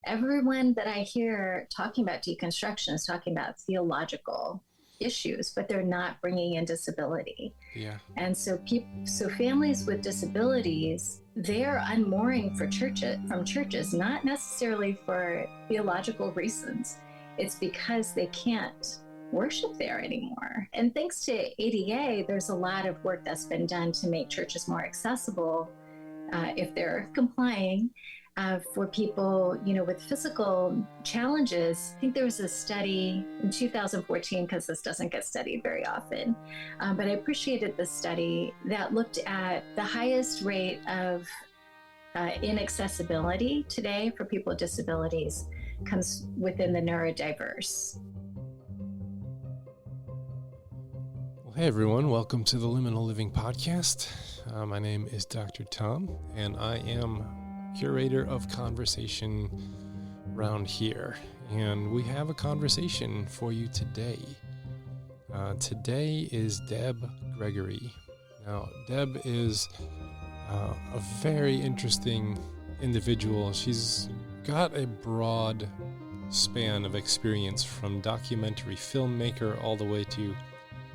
everyone that I hear talking about deconstruction is talking about theological issues, but they're not bringing in disability. Yeah. And so families with disabilities, they're unmooring from churches, not necessarily for theological reasons. It's because they can't worship there anymore. And thanks to ADA, there's a lot of work that's been done to make churches more accessible if they're complying. For people, with physical challenges. I think there was a study in 2014, because this doesn't get studied very often, but I appreciated the study that looked at the highest rate of inaccessibility today for people with disabilities comes within the neurodiverse. Well, hey everyone, welcome to the Liminal Living Podcast. My name is Dr. Tom, and I am curator of conversation around here, and we have a conversation for you today. Today is Deb Gregory. Now, Deb is a very interesting individual. She's got a broad span of experience, from documentary filmmaker all the way to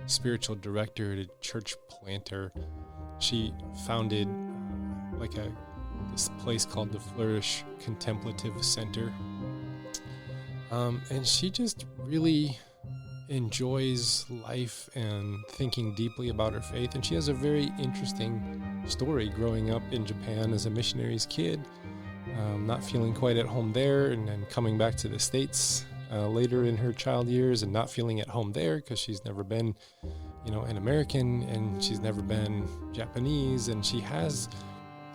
spiritual director to church planter. She founded this place called the Flourish Contemplative Center. And she just really enjoys life and thinking deeply about her faith. And she has a very interesting story growing up in Japan as a missionary's kid, not feeling quite at home there, and then coming back to the States later in her child years and not feeling at home there because she's never been, an American, and she's never been Japanese, and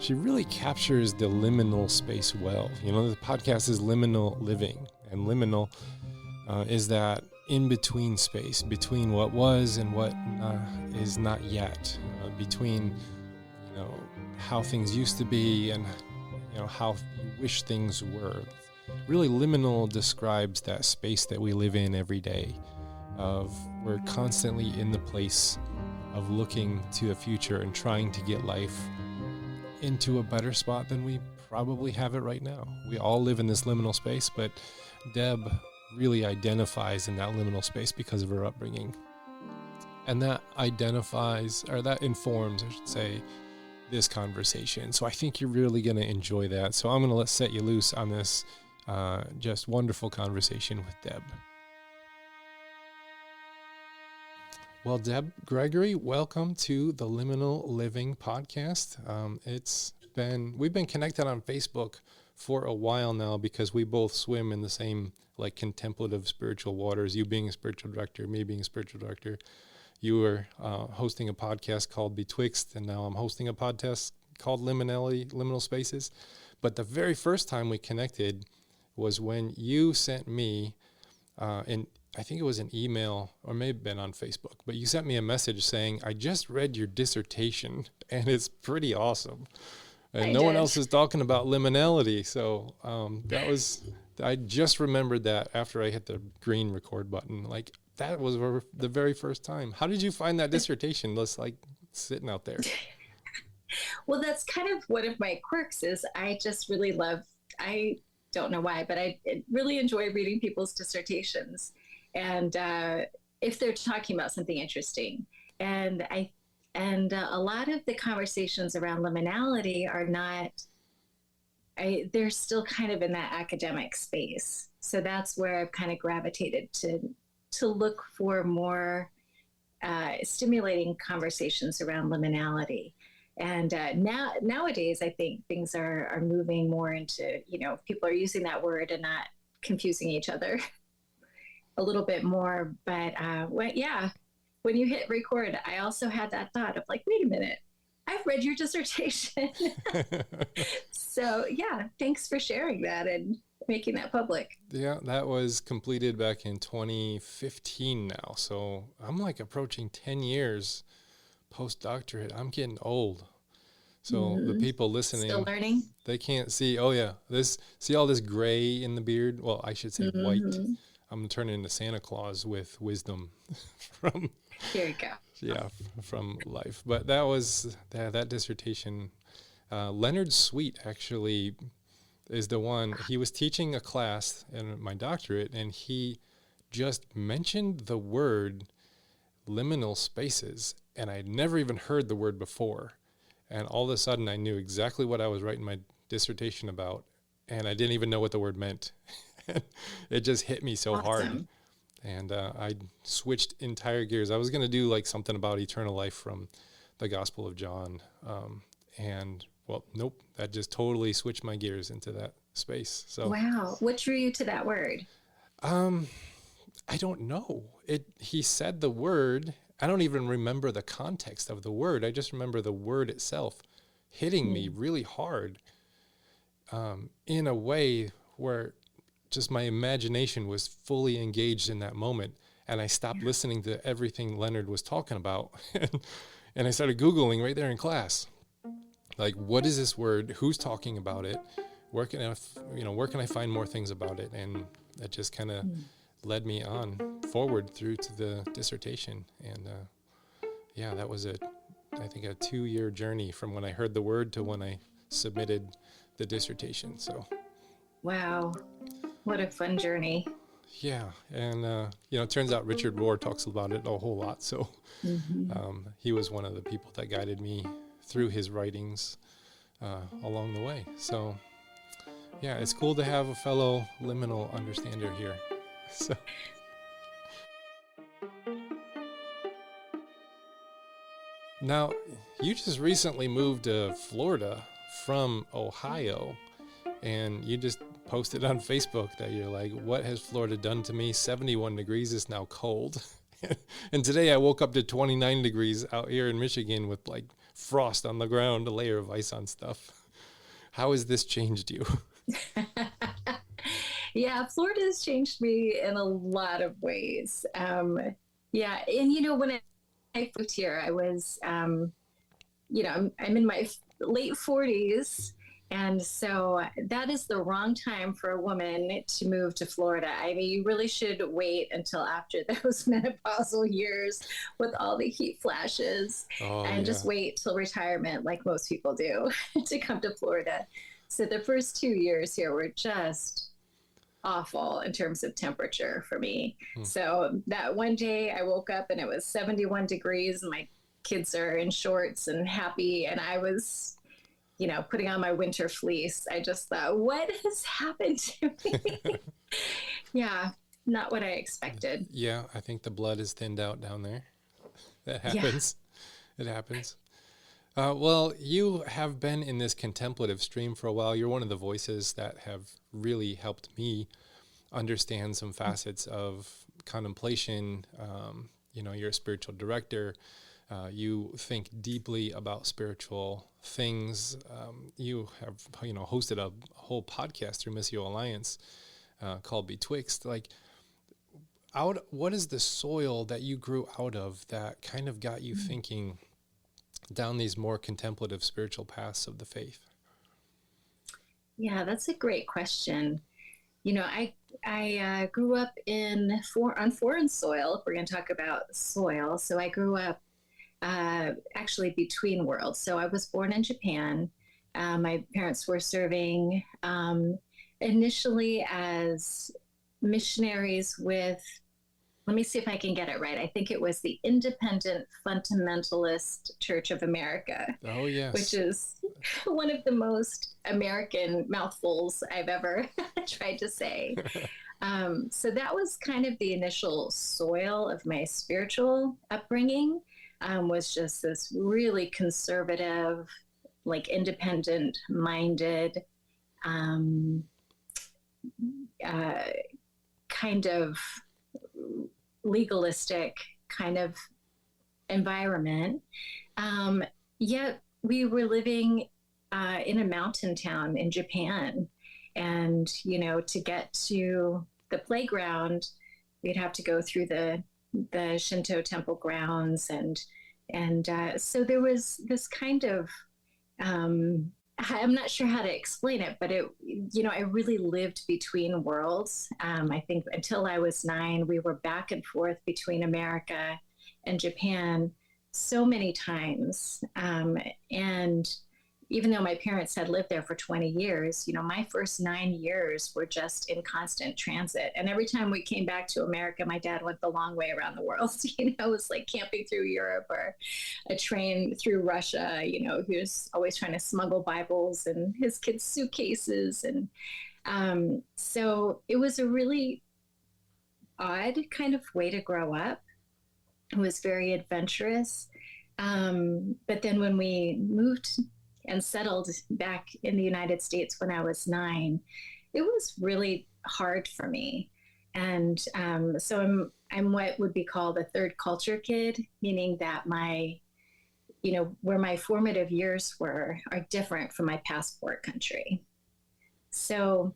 she really captures the liminal space well. The podcast is Liminal Living, and liminal is that in-between space between what was and what is not yet, between, how things used to be and, how you wish things were. Really, liminal describes that space that we live in every day. We're constantly in the place of looking to the future and trying to get life into a better spot than we probably have it right now. We all live in this liminal space, but Deb really identifies in that liminal space because of her upbringing. And that informs, I should say, this conversation. So I think you're really going to enjoy that. So I'm going to set you loose on this just wonderful conversation with Deb. Well, Deb Gregory, welcome to the Liminal Living Podcast. We've been connected on Facebook for a while now because we both swim in the same contemplative spiritual waters. You being a spiritual director, me being a spiritual director. You were hosting a podcast called Betwixt, and now I'm hosting a podcast called Liminally, Liminal Spaces. But the very first time we connected was when you sent me I think it was an email, or may have been on Facebook, but you sent me a message saying, I just read your dissertation and it's pretty awesome. And no one else is talking about liminality. So I just remembered that after I hit the green record button. That was the very first time. How did you find that dissertation? Just sitting out there. Well, that's kind of one of my quirks is I just really I don't know why, but I really enjoy reading people's dissertations. And if they're talking about something interesting, and a lot of the conversations around liminality are not, they're still kind of in that academic space. So that's where I've kind of gravitated to look for more stimulating conversations around liminality. And nowadays, I think things are moving more into, people are using that word and not confusing each other a little bit more. But when you hit record, I also had that thought of wait a minute, I've read your dissertation. So thanks for sharing that and making that public. Yeah, that was completed back in 2015 now. So I'm approaching 10 years post-doctorate. I'm getting old. So the people listening, still learning, they can't see, see all this gray in the beard? Well, I should say white. I'm turning into Santa Claus with wisdom from here you go. Yeah, from life. But that was that dissertation. Leonard Sweet actually is the one. He was teaching a class in my doctorate, and he just mentioned the word liminal spaces, and I'd never even heard the word before. And all of a sudden I knew exactly what I was writing my dissertation about, and I didn't even know what the word meant. It just hit me so hard. And I switched entire gears. I was going to do like something about eternal life from the Gospel of John. And well, nope, that just totally switched my gears into that space. So wow. What drew you to that word? I don't know. He said the word. I don't even remember the context of the word. I just remember the word itself hitting me really hard, in a way where just my imagination was fully engaged in that moment. And I stopped listening to everything Leonard was talking about. And I started Googling right there in class. Like, what is this word? Who's talking about it? Where can I find more things about it? And that just kind of led me on forward through to the dissertation. And yeah, that was I think a 2-year journey from when I heard the word to when I submitted the dissertation. So wow, what a fun journey. Yeah, and it turns out Richard Rohr talks about it a whole lot. So he was one of the people that guided me through his writings along the way. So yeah, it's cool to have a fellow liminal understander here. So now, you just recently moved to Florida from Ohio, and you just posted on Facebook that you're like, what has Florida done to me? 71 degrees is now cold. And today I woke up to 29 degrees out here in Michigan with like frost on the ground, a layer of ice on stuff. How has this changed you? Yeah, Florida has changed me in a lot of ways. Yeah, and when I moved here, I was, I'm in my late 40s. And so that is the wrong time for a woman to move to Florida. I mean, you really should wait until after those menopausal years with all the heat flashes and just wait till retirement, like most people do, to come to Florida. So the first 2 years here were just awful in terms of temperature for me. So that one day I woke up and it was 71 degrees and my kids are in shorts and happy. And I was, putting on my winter fleece. I just thought, what has happened to me? Yeah, not what I expected. Yeah, I think the blood is thinned out down there. That happens. Yeah. It happens. Well, you have been in this contemplative stream for a while. You're one of the voices that have really helped me understand some facets of contemplation. You're a spiritual director. You think deeply about spiritual things. You have, hosted a whole podcast through Missio Alliance called Betwixt. What is the soil that you grew out of that kind of got you thinking down these more contemplative spiritual paths of the faith? Yeah, that's a great question. I grew up on foreign soil, if we're going to talk about soil. So I grew up actually between worlds. So I was born in Japan. My parents were serving initially as missionaries with, let me see if I can get it right. I think it was the Independent Fundamentalist Church of America. Oh, yes. Which is one of the most American mouthfuls I've ever tried to say. So that was kind of the initial soil of my spiritual upbringing, was just this really conservative, independent-minded, kind of legalistic kind of environment. Yet we were living in a mountain town in Japan. And, to get to the playground, we'd have to go through the Shinto temple grounds. And so there was this kind of, I'm not sure how to explain it, but I really lived between worlds. I think until I was 9, we were back and forth between America and Japan so many times. And even though my parents had lived there for 20 years, my first 9 years were just in constant transit. And every time we came back to America, my dad went the long way around the world. It was like camping through Europe or a train through Russia. He was always trying to smuggle Bibles in his kids' suitcases. And so it was a really odd kind of way to grow up. It was very adventurous. But then when we moved and settled back in the United States when I was 9, it was really hard for me. And so I'm what would be called a third culture kid, meaning that where my formative years are different from my passport country. So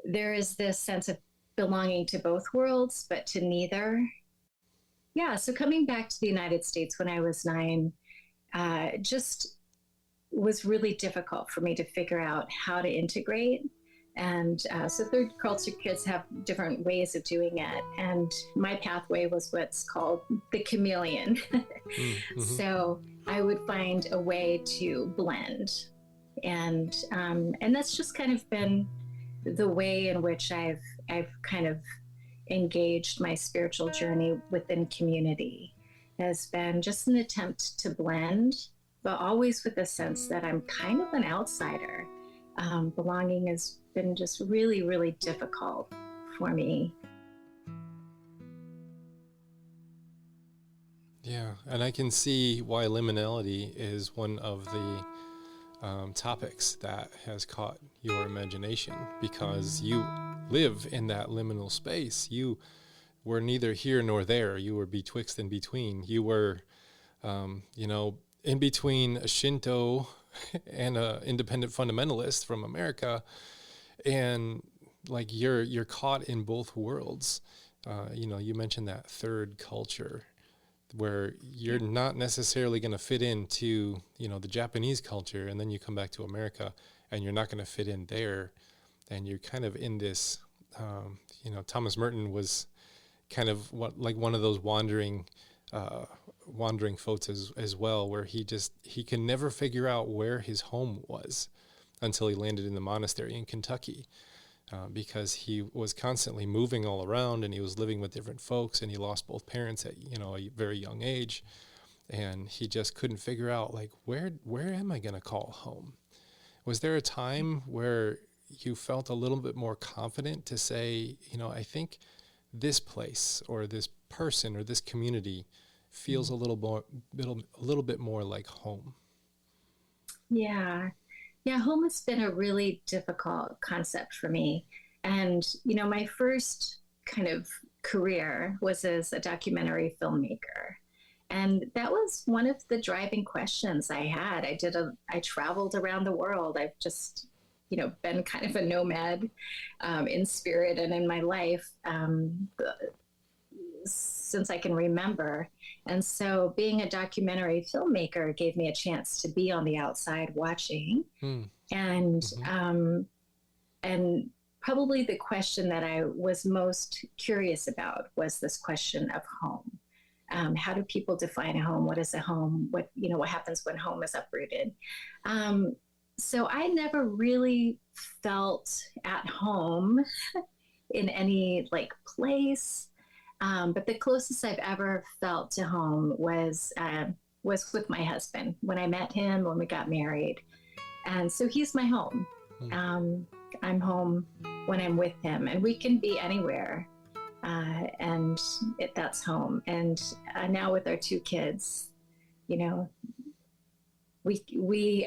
there is this sense of belonging to both worlds, but to neither. Yeah, so coming back to the United States when I was 9, just was really difficult for me to figure out how to integrate. And so third culture kids have different ways of doing it. And my pathway was what's called the chameleon. Mm-hmm. So I would find a way to blend. And that's just kind of been the way in which I've kind of engaged my spiritual journey within community. Has been just an attempt to blend, but always with the sense that I'm kind of an outsider. Belonging has been just really, really difficult for me. Yeah, and I can see why liminality is one of the topics that has caught your imagination, because you live in that liminal space. You were neither here nor there. You were betwixt and between. You were, in between a Shinto and a independent fundamentalist from America, and like you're caught in both worlds. You mentioned that third culture, where you're not necessarily going to fit into, the Japanese culture, and then you come back to America and you're not going to fit in there. And you're kind of in this, Thomas Merton was kind of one of those wandering folks as well, where he can never figure out where his home was until he landed in the monastery in Kentucky. Because he was constantly moving all around, and he was living with different folks, and he lost both parents at a very young age, and he just couldn't figure out where am I going to call home? Was there a time where you felt a little bit more confident to say, I think this place or this person or this community feels a little bit more like home? Yeah. Yeah, home has been a really difficult concept for me. And, my first kind of career was as a documentary filmmaker. And that was one of the driving questions I had. I traveled around the world. I've just, been kind of a nomad in spirit and in my life since I can remember. And so being a documentary filmmaker gave me a chance to be on the outside watching. And probably the question that I was most curious about was this question of home. How do people define a home? What is a home? What happens when home is uprooted? So I never really felt at home in any place. But the closest I've ever felt to home was with my husband when I met him, when we got married. And so he's my home. I'm home when I'm with him, and we can be anywhere. And that's home. And now with our 2 kids, we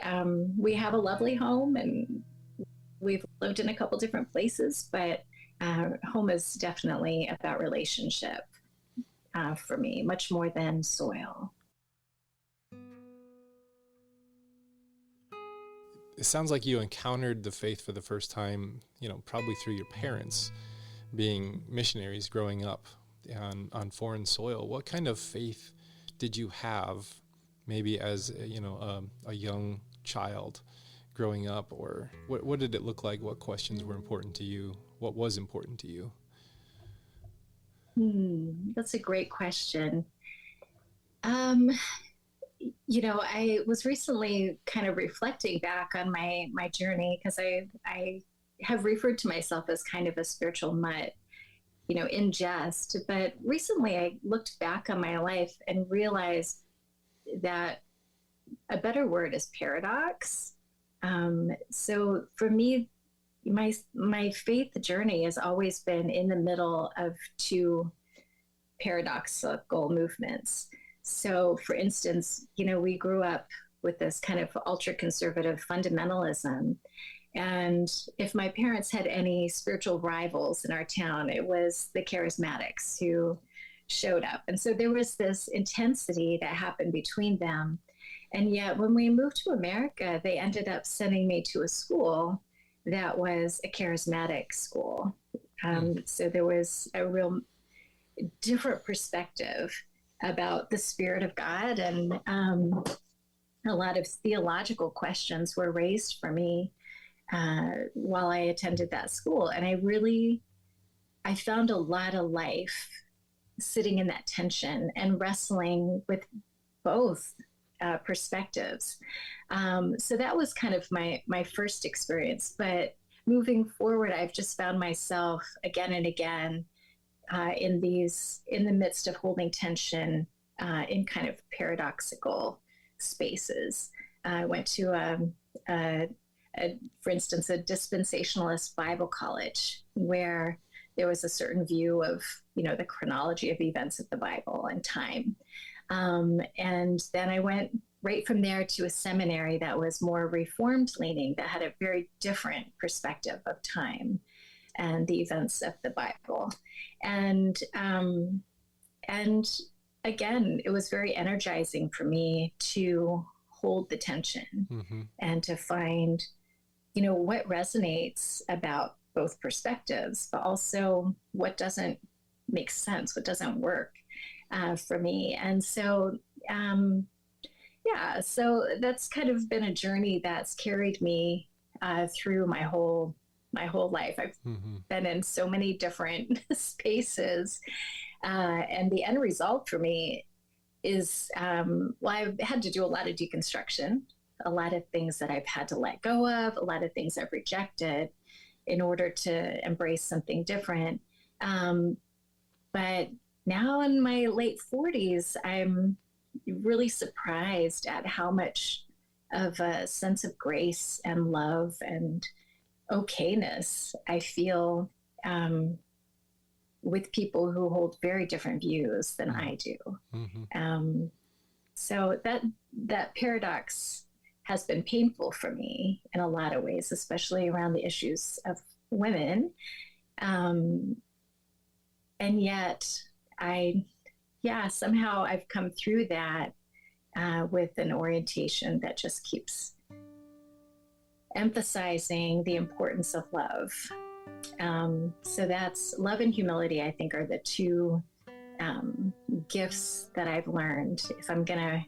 have a lovely home, and we've lived in a couple different places, but home is definitely about relationship for me, much more than soil. It sounds like you encountered the faith for the first time, probably through your parents being missionaries growing up on foreign soil. What kind of faith did you have maybe as, a young child growing up? Or what did it look like? What questions were important to you? What was important to you? That's a great question. I was recently kind of reflecting back on my journey, because I have referred to myself as kind of a spiritual mutt, in jest. But recently I looked back on my life and realized that a better word is paradox. So for me, my faith journey has always been in the middle of two paradoxical movements. So, for instance, we grew up with this kind of ultra conservative fundamentalism. And if my parents had any spiritual rivals in our town, it was the charismatics who showed up. And so there was this intensity that happened between them. And yet, when we moved to America, they ended up sending me to a school that was a charismatic school. So there was a real different perspective about the Spirit of God, and a lot of theological questions were raised for me while I attended that school. And I found a lot of life sitting in that tension and wrestling with both perspectives. So that was kind of my first experience. But moving forward, I've just found myself again and again in the midst of holding tension in kind of paradoxical spaces. I went to for instance, a dispensationalist Bible college where there was a certain view of, the chronology of events of the Bible and time. And then I went right from there to a seminary that was more Reformed leaning, that had a very different perspective of time and the events of the Bible. And again, it was very energizing for me to hold the tension and to find, what resonates about both perspectives, but also what doesn't make sense, what doesn't work for me. And so, so that's kind of been a journey that's carried me through my whole life. I've been in so many different spaces, and the end result for me is, I've had to do a lot of deconstruction, a lot of things that I've had to let go of, a lot of things I've rejected in order to embrace something different. But now in my late 40s, I'm really surprised at how much of a sense of grace and love and okayness I feel with people who hold very different views than I do. So that paradox has been painful for me in a lot of ways, especially around the issues of women. And yet somehow I've come through that with an orientation that just keeps emphasizing the importance of love. So that's love and humility, I think, are the two gifts that I've learned. If I'm gonna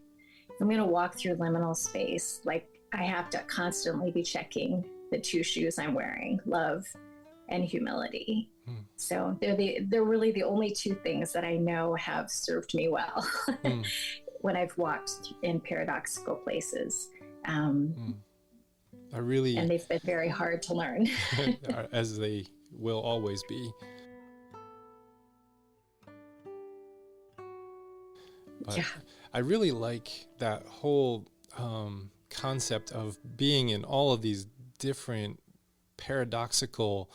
walk through liminal space, like, I have to constantly be checking the two shoes I'm wearing, love and humility. So they're really the only two things that I know have served me well when I've walked in paradoxical places. And they've been very hard to learn. As they will always be. But I really like that whole concept of being in all of these different paradoxical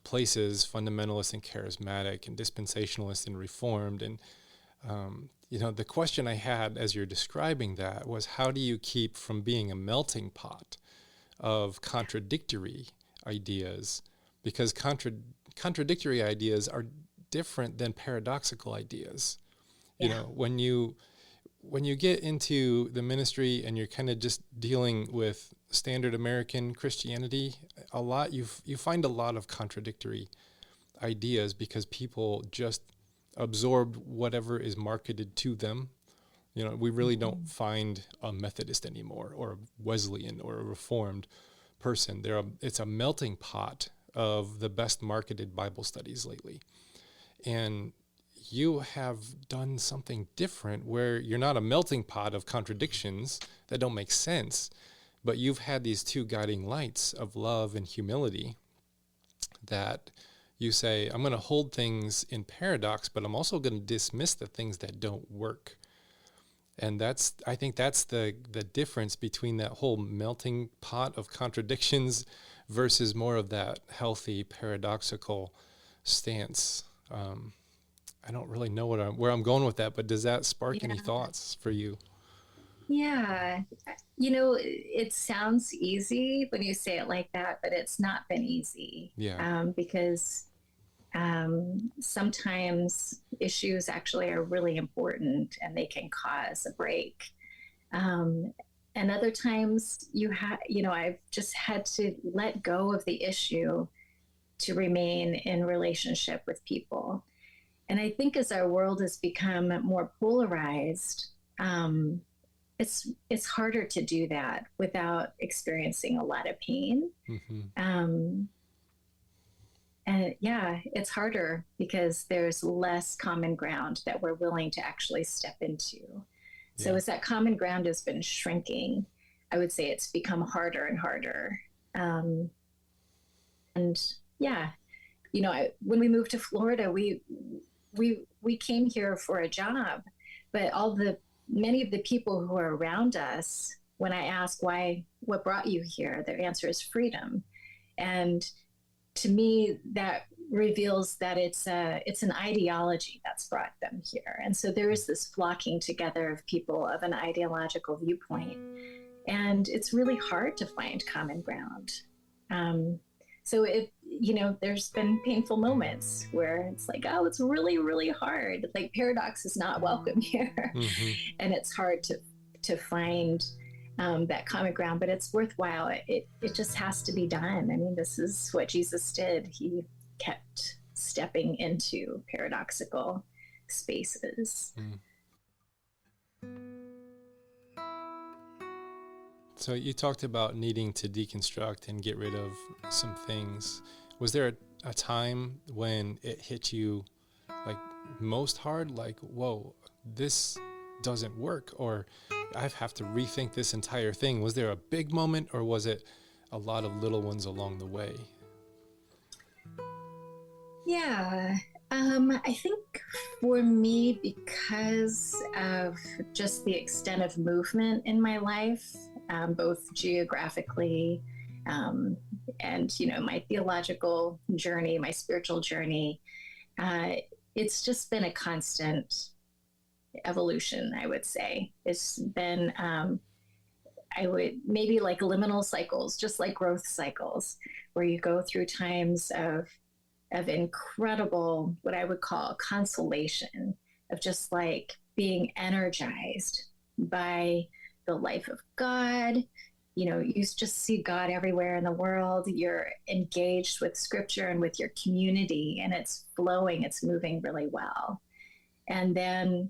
places, fundamentalist and charismatic and dispensationalist and reformed. And, the question I had as you're describing that was, how do you keep from being a melting pot of contradictory ideas? Because contradictory ideas are different than paradoxical ideas. When you get into the ministry and you're kind of just dealing with standard American Christianity, you find a lot of contradictory ideas because people just absorb whatever is marketed to them. We really don't find a Methodist anymore, or a Wesleyan, or a Reformed person. It's a melting pot of the best marketed Bible studies lately. And you have done something different where you're not a melting pot of contradictions that don't make sense, but you've had these two guiding lights of love and humility that you say, I'm going to hold things in paradox, but I'm also going to dismiss the things that don't work. And I think that's the difference between that whole melting pot of contradictions versus more of that healthy, paradoxical stance. I don't really know where I'm going with that, but does that spark any thoughts for you? Yeah. It sounds easy when you say it like that, but it's not been easy. Yeah. Because sometimes issues actually are really important and they can cause a break. And other times I've just had to let go of the issue to remain in relationship with people. And I think as our world has become more polarized, it's harder to do that without experiencing a lot of pain. Mm-hmm. And it's harder because there's less common ground that we're willing to actually step into. Yeah. So as that common ground has been shrinking, I would say it's become harder and harder. When we moved to Florida, we came here for a job, but many of the people who are around us, when I ask what brought you here, their answer is freedom. And to me, that reveals that it's an ideology that's brought them here. And so there is this flocking together of people of an ideological viewpoint. And it's really hard to find common ground. So there's been painful moments where it's like, oh, it's really, really hard. Like paradox is not welcome here. Mm-hmm. And it's hard to find that common ground, but it's worthwhile. It just has to be done. I mean, this is what Jesus did. He kept stepping into paradoxical spaces. So you talked about needing to deconstruct and get rid of some things. Was there a time when it hit you like most hard? Like, whoa, this doesn't work, or I have to rethink this entire thing. Was there a big moment, or was it a lot of little ones along the way? Yeah, I think for me, because of just the extent of movement in my life, both geographically and, my theological journey, my spiritual journey, it's just been a constant evolution, I would say. It's been, maybe like liminal cycles, just like growth cycles, where you go through times of incredible, what I would call consolation, of just like being energized by the life of God. You just see God everywhere in the world. You're engaged with scripture and with your community, and it's flowing, it's moving really well. And then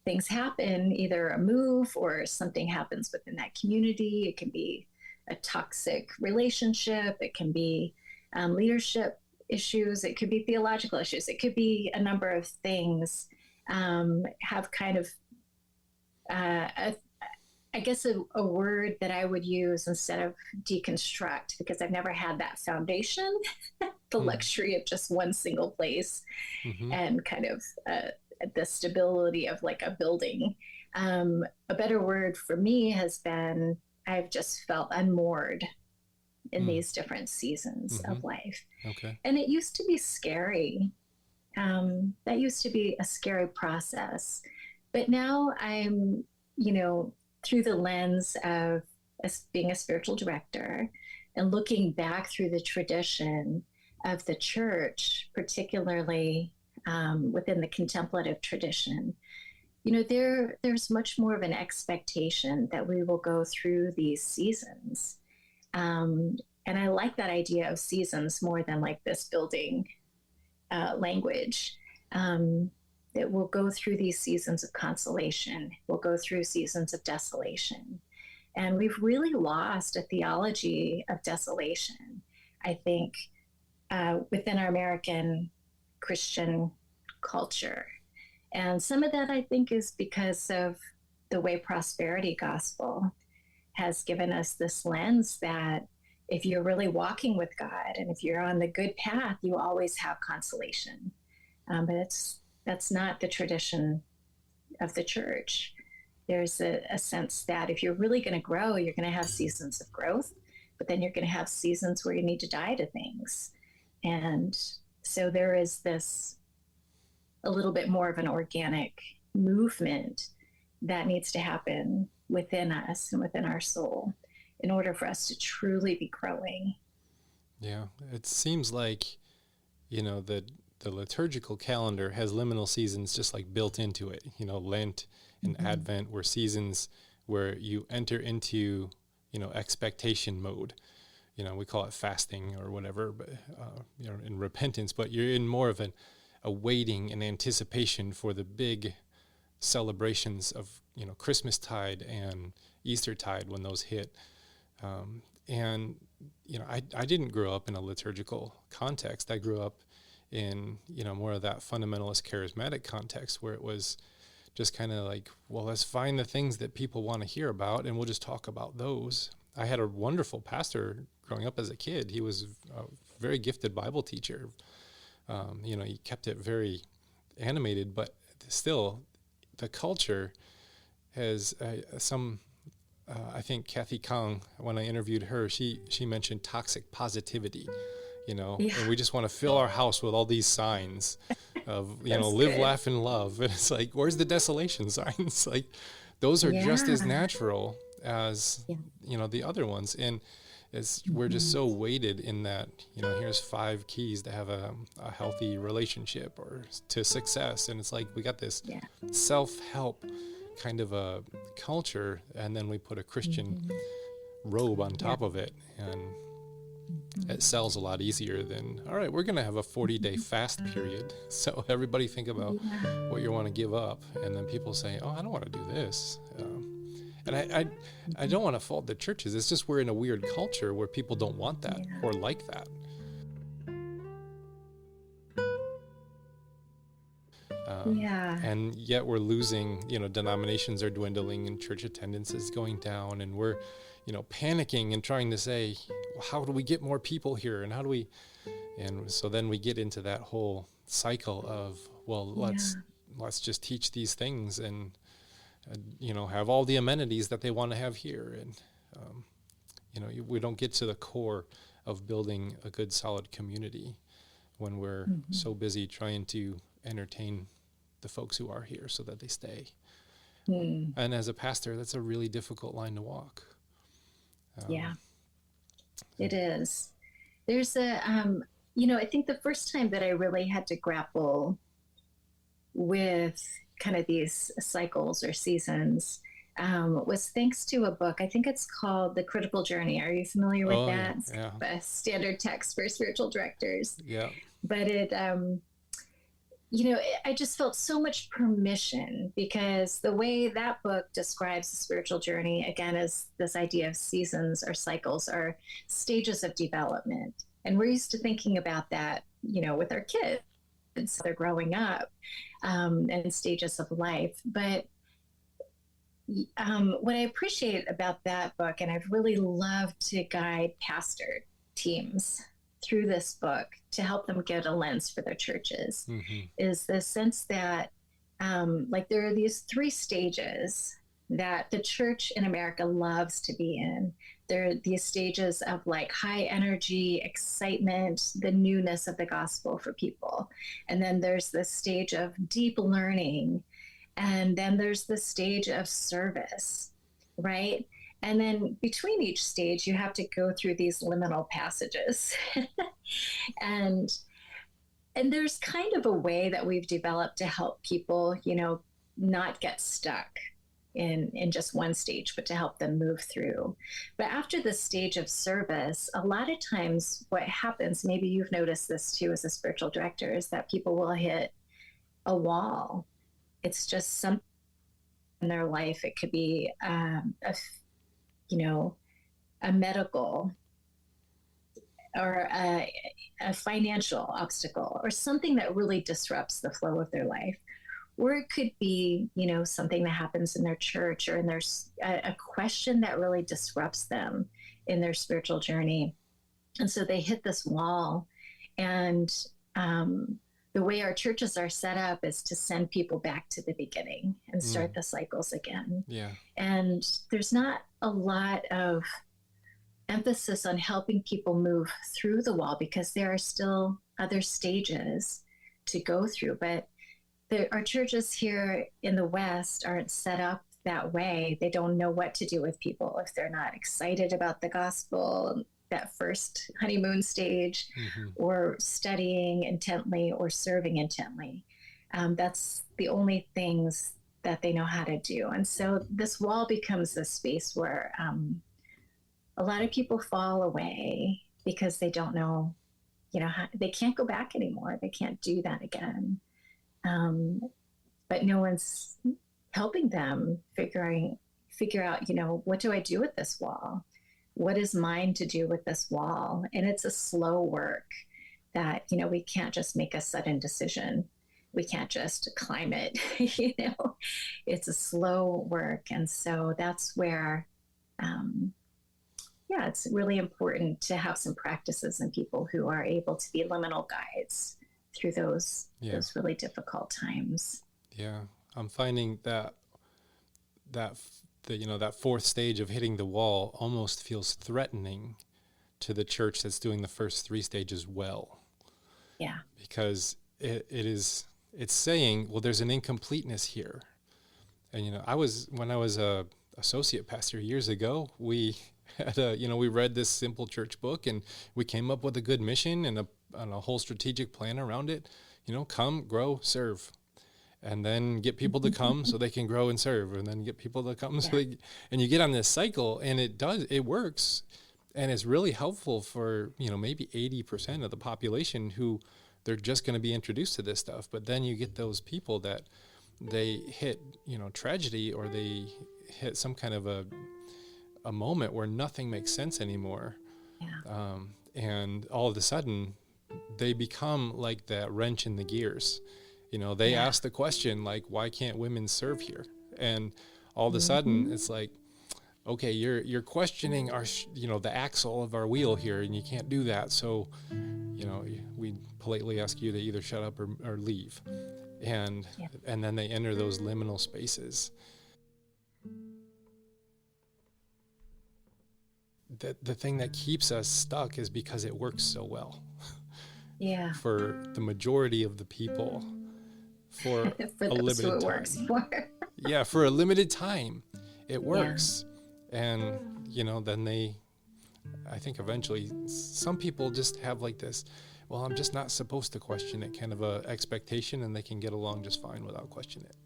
things happen, either a move or something happens within that community. It can be a toxic relationship. It can be leadership issues. It could be theological issues. It could be a number of things have kind of, I guess a word that I would use instead of deconstruct, because I've never had that foundation, the luxury of just one single place and kind of the stability of like a building. A better word for me has been, I've just felt unmoored in these different seasons of life. Okay. And it used to be scary. That used to be a scary process. But now I'm, through the lens of being a spiritual director and looking back through the tradition of the church, particularly within the contemplative tradition, there's much more of an expectation that we will go through these seasons. And I like that idea of seasons more than like this building language. That we'll go through these seasons of consolation. We'll go through seasons of desolation. And we've really lost a theology of desolation, I think, within our American Christian culture. And some of that, I think, is because of the way prosperity gospel has given us this lens that if you're really walking with God and if you're on the good path, you always have consolation. But that's not the tradition of the church. There's a sense that if you're really going to grow, you're going to have seasons of growth, but then you're going to have seasons where you need to die to things. And so there is this a little bit more of an organic movement that needs to happen within us and within our soul in order for us to truly be growing. Yeah, it seems like, the liturgical calendar has liminal seasons just like built into it. Lent and mm-hmm. Advent were seasons where you enter into, expectation mode. We call it fasting or whatever, but, in repentance, but you're in more of a waiting and anticipation for the big celebrations of, Christmastide and Eastertide when those hit. And I didn't grow up in a liturgical context. I grew up in, more of that fundamentalist charismatic context where it was just kind of like, well, let's find the things that people want to hear about and we'll just talk about those. I had a wonderful pastor growing up as a kid. He was a very gifted Bible teacher. He kept it very animated, but still the culture has I think Kathy Kong, when I interviewed her, she mentioned toxic positivity, and we just want to fill our house with all these signs of, live, good. Laugh, and love. And it's like, where's the desolation signs? Like, those are just as natural as, the other ones. And we're just so weighted in that, here's 5 keys to have a healthy relationship or to success. And it's like, we got this self-help kind of a culture, and then we put a Christian robe on top of it, and it sells a lot easier than, all right, we're going to have a 40-day fast period. So everybody think about what you want to give up. And then people say, oh, I don't want to do this. And I don't want to fault the churches. It's just we're in a weird culture where people don't want that or like that. And yet we're losing, denominations are dwindling and church attendance is going down, and we're, panicking and trying to say, well, how do we get more people here? And and so then we get into that whole cycle of, well, let's just teach these things and have all the amenities that they want to have here. And, we don't get to the core of building a good, solid community when we're so busy trying to entertain the folks who are here so that they stay. And as a pastor, that's a really difficult line to walk. It is. There's I think the first time that I really had to grapple with kind of these cycles or seasons was thanks to a book. I think it's called The Critical Journey. Are you familiar with that? Yeah. A standard text for spiritual directors. Yeah. But it, I just felt so much permission, because the way that book describes the spiritual journey, again, is this idea of seasons or cycles or stages of development. And we're used to thinking about that, with our kids. They're growing up and stages of life. But what I appreciate about that book, and I've really loved to guide pastor teams through this book to help them get a lens for their churches, is the sense that there are these 3 stages that the church in America loves to be in. There are these stages of high energy, excitement, the newness of the gospel for people. And then there's this stage of deep learning. And then there's the stage of service, right? And then between each stage, you have to go through these liminal passages. and there's kind of a way that we've developed to help people, not get stuck in just one stage, but to help them move through. But after the stage of service, a lot of times what happens, maybe you've noticed this too as a spiritual director, is that people will hit a wall. It's just something in their life. It could be a medical or a financial obstacle or something that really disrupts the flow of their life. Or it could be, something that happens in their church or in their a question that really disrupts them in their spiritual journey. And so they hit this wall. And the way our churches are set up is to send people back to the beginning and start the cycles again. Yeah. And there's not a lot of emphasis on helping people move through the wall because there are still other stages to go through. But our churches here in the West aren't set up that way. They don't know what to do with people if they're not excited about the gospel, that first honeymoon stage, or studying intently or serving intently. That's the only things that they know how to do. And so this wall becomes a space where a lot of people fall away because they don't know, they can't go back anymore. They can't do that again. But no one's helping them figure out, what do I do with this wall? What is mine to do with this wall? And it's a slow work that, we can't just make a sudden decision. We can't just climb it, it's a slow work. And so that's where, it's really important to have some practices and people who are able to be liminal guides through those really difficult times. Yeah. I'm finding that fourth stage of hitting the wall almost feels threatening to the church that's doing the first three stages well. Yeah. Because it's saying, well, there's an incompleteness here. And, when I was a associate pastor years ago, we had we read this simple church book and we came up with a good mission and a whole strategic plan around it. Come, grow, serve. And then get people to come so they can grow and serve, and then get people to come and you get on this cycle, and it works, and it's really helpful for maybe 80% of the population who they're just going to be introduced to this stuff. But then you get those people that they hit tragedy, or they hit some kind of a moment where nothing makes sense anymore, and all of a sudden they become like that wrench in the gears. They ask the question, like, why can't women serve here? And all of a sudden it's like, okay, you're questioning our, the axle of our wheel here, and you can't do that. So, we politely ask you to either shut up or leave. And then they enter those liminal spaces. The thing that keeps us stuck is because it works so well. Yeah. For the majority of the people. For a limited time. For a limited time, it works. And, then I think eventually some people just have like this, well, I'm just not supposed to question it kind of a expectation, and they can get along just fine without questioning it.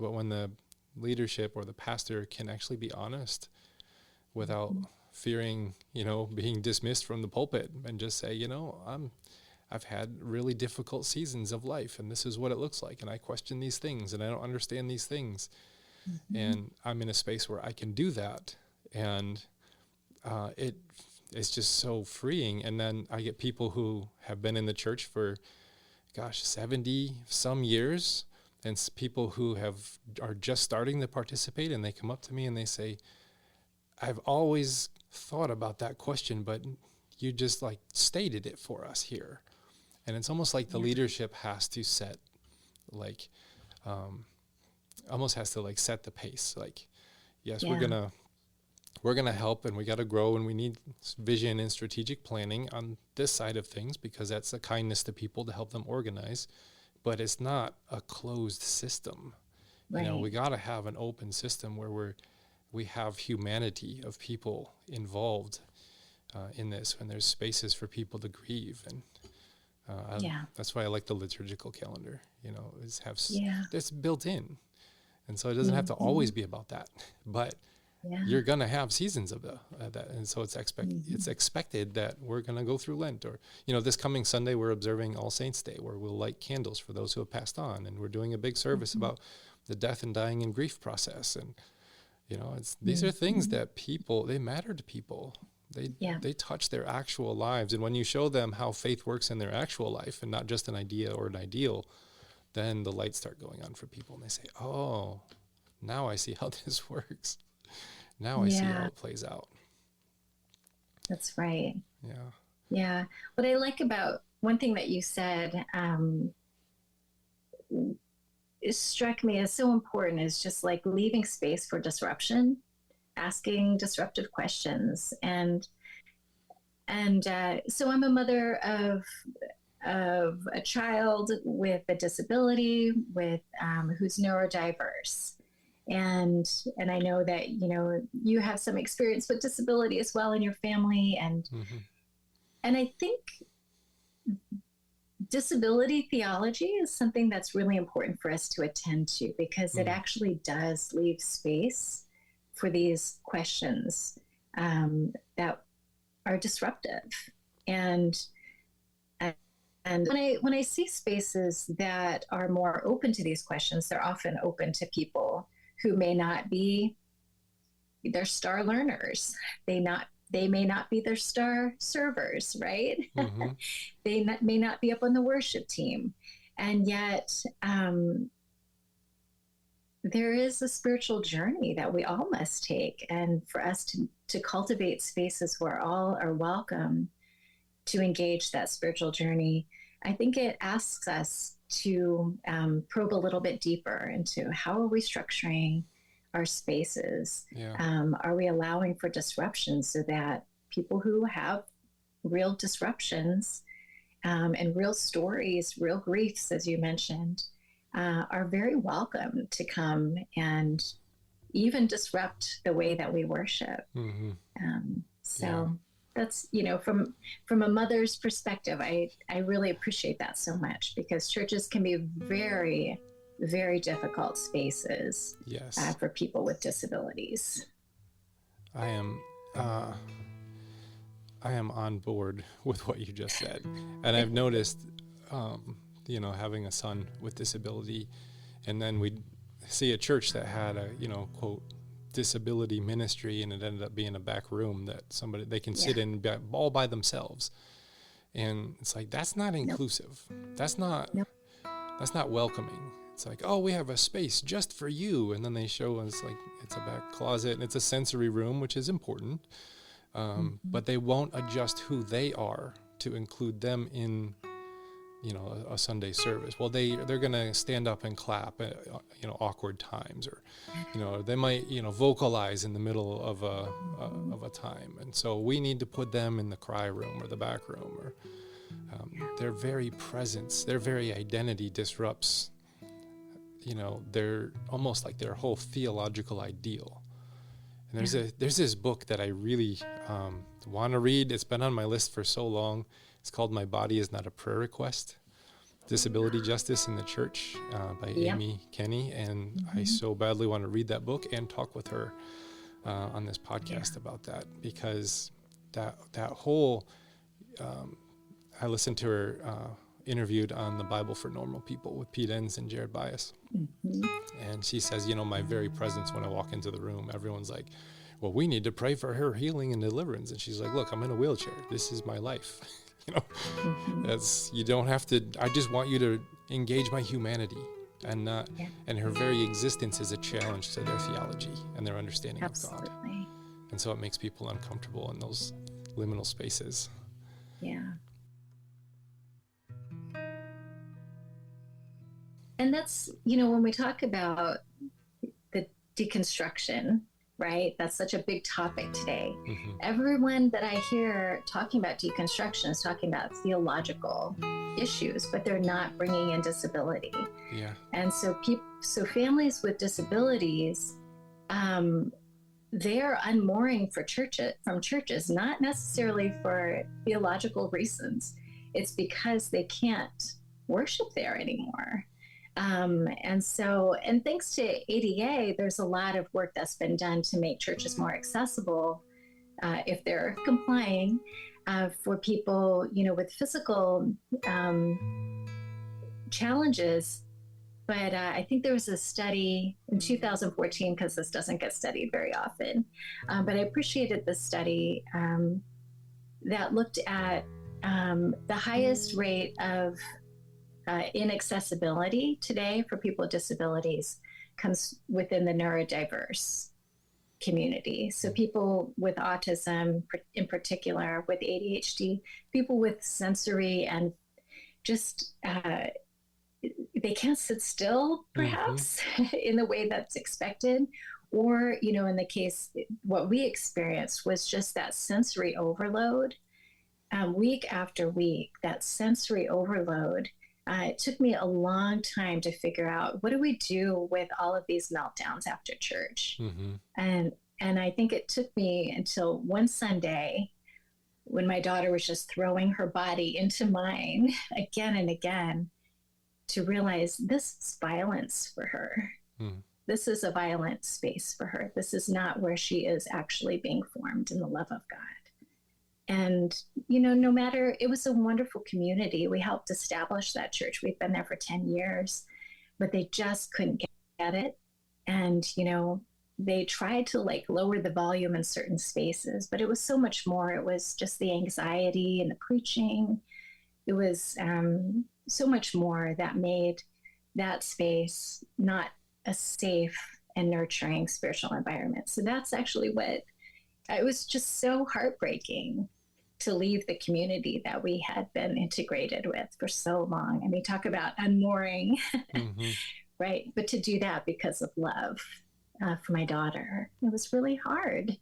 But when the leadership or the pastor can actually be honest without fearing, being dismissed from the pulpit, and just say, I've had really difficult seasons of life, and this is what it looks like, and I question these things, and I don't understand these things, and I'm in a space where I can do that, and it's just so freeing. And then I get people who have been in the church for 70 some years, and people who are just starting to participate, and they come up to me and they say, I've always thought about that question, but you just stated it for us here. And it's almost like the leadership has to set, almost has to set the pace. Yes, we're gonna help, and we got to grow, and we need vision and strategic planning on this side of things, because that's a kindness to people to help them organize. But it's not a closed system. Right. We got to have an open system where we have humanity of people involved in this, and there's spaces for people to grieve. And that's why I like the liturgical calendar, it's built in. And so it doesn't have to always be about that, but you're going to have seasons of that. And so it's expected that we're going to go through Lent, or, this coming Sunday, we're observing All Saints Day, where we'll light candles for those who have passed on. And we're doing a big service about the death and dying and grief process. And, these are things that they matter to people. They touch their actual lives. And when you show them how faith works in their actual life and not just an idea or an ideal, then the lights start going on for people and they say, oh, now I see how this works. Now I see how it plays out. That's right. Yeah. Yeah. What I like about one thing that you said, it struck me as so important is just like leaving space for disruption, asking disruptive questions. And so I'm a mother of a child with a disability who's neurodiverse. And I know that, you have some experience with disability as well in your family. And I think disability theology is something that's really important for us to attend to, because it actually does leave space for these questions that are disruptive. And when I see spaces that are more open to these questions, they're often open to people who may not be their star learners. They may not be their star servers, right? They may not be up on the worship team. And yet there is a spiritual journey that we all must take. And for us to cultivate spaces where all are welcome to engage that spiritual journey, I think it asks us to probe a little bit deeper into how are we structuring our spaces? Are we allowing for disruption so that people who have real disruptions and real stories, real griefs, as you mentioned, are very welcome to come and even disrupt the way that we worship. That's, from a mother's perspective, I really appreciate that so much, because churches can be very, very difficult spaces for people with disabilities. I am on board with what you just said. And I've noticed, having a son with disability, and then we'd see a church that had a, quote, disability ministry, and it ended up being a back room that they can sit in all by themselves. And it's like, that's not inclusive. That's not welcoming. It's like, oh, we have a space just for you. And then they show us like, it's a back closet and it's a sensory room, which is important. But they won't adjust who they are to include them in, a Sunday service. Well, they're going to stand up and clap at, awkward times, or, they might, vocalize in the middle of a time. And so we need to put them in the cry room or the back room, or their very presence, their very identity disrupts, they're almost like their whole theological ideal. And there's this book that I really want to read. It's been on my list for so long. It's called My Body Is Not a Prayer Request, Disability Justice in the Church by Amy Kenny. And I so badly want to read that book and talk with her on this podcast about that, because that whole, I listened to her interviewed on the Bible for Normal People with Pete Enns and Jared Bias. And she says, my very presence when I walk into the room, everyone's like, well, we need to pray for her healing and deliverance. And she's like, look, I'm in a wheelchair. This is my life. You don't have to, I just want you to engage my humanity, and not, and her very existence is a challenge to their theology and their understanding of God. And so it makes people uncomfortable in those liminal spaces. And that's, when we talk about the deconstruction, right? That's such a big topic today. Everyone that I hear talking about deconstruction is talking about theological issues, but they're not bringing in disability. And so families with disabilities, they're unmooring from churches, not necessarily for theological reasons. It's because they can't worship there anymore. And thanks to ADA, there's a lot of work that's been done to make churches more accessible, if they're complying, for people, with physical challenges. But I think there was a study in 2014, because this doesn't get studied very often, but I appreciated the study that looked at the highest rate of inaccessibility today for people with disabilities comes within the neurodiverse community. So people with autism in particular, with ADHD, people with sensory and just they can't sit still, perhaps, in the way that's expected. Or, you know, in the case, what we experienced was just that sensory overload. Week after week, that sensory overload. It took me a long time to figure out, what do we do with all of these meltdowns after church? And I think it took me until one Sunday, when my daughter was just throwing her body into mine again and again, to realize this is violence for her. This is a violent space for her. This is not where she is actually being formed in the love of God. And, you know, no matter, it was a wonderful community. We helped establish that church. We've been there for 10 years, but they just couldn't get it. And, you know, they tried to like lower the volume in certain spaces, but it was so much more. It was just the anxiety and the preaching. It was so much more that made that space not a safe and nurturing spiritual environment. So that's actually what, it was just so heartbreaking to leave the community that we had been integrated with for so long. I mean, talk about unmooring, right? But to do that because of love for my daughter, it was really hard.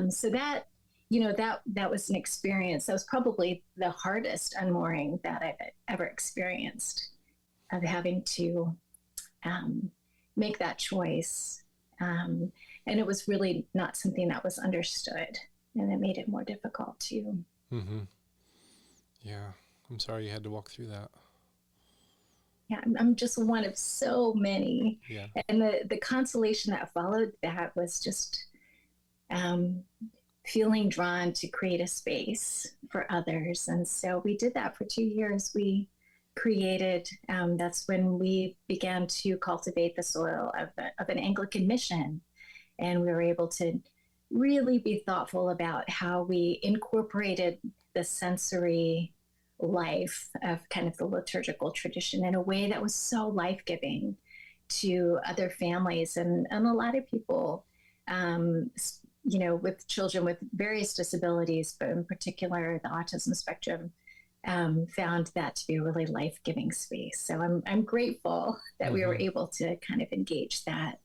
So that, you know, that was an experience. That was probably the hardest unmooring that I've ever experienced, of having to make that choice. And it was really not something that was understood, and it made it more difficult too. Yeah, I'm sorry you had to walk through that. Yeah, I'm just one of so many. Yeah. And the consolation that followed that was just feeling drawn to create a space for others. And so we did that for 2 years. We created, that's when we began to cultivate the soil of an Anglican mission. And we were able to really be thoughtful about how we incorporated the sensory life of kind of the liturgical tradition in a way that was so life-giving to other families and a lot of people, you know, with children with various disabilities, but in particular the autism spectrum, found that to be a really life-giving space. So I'm grateful that we were able to kind of engage that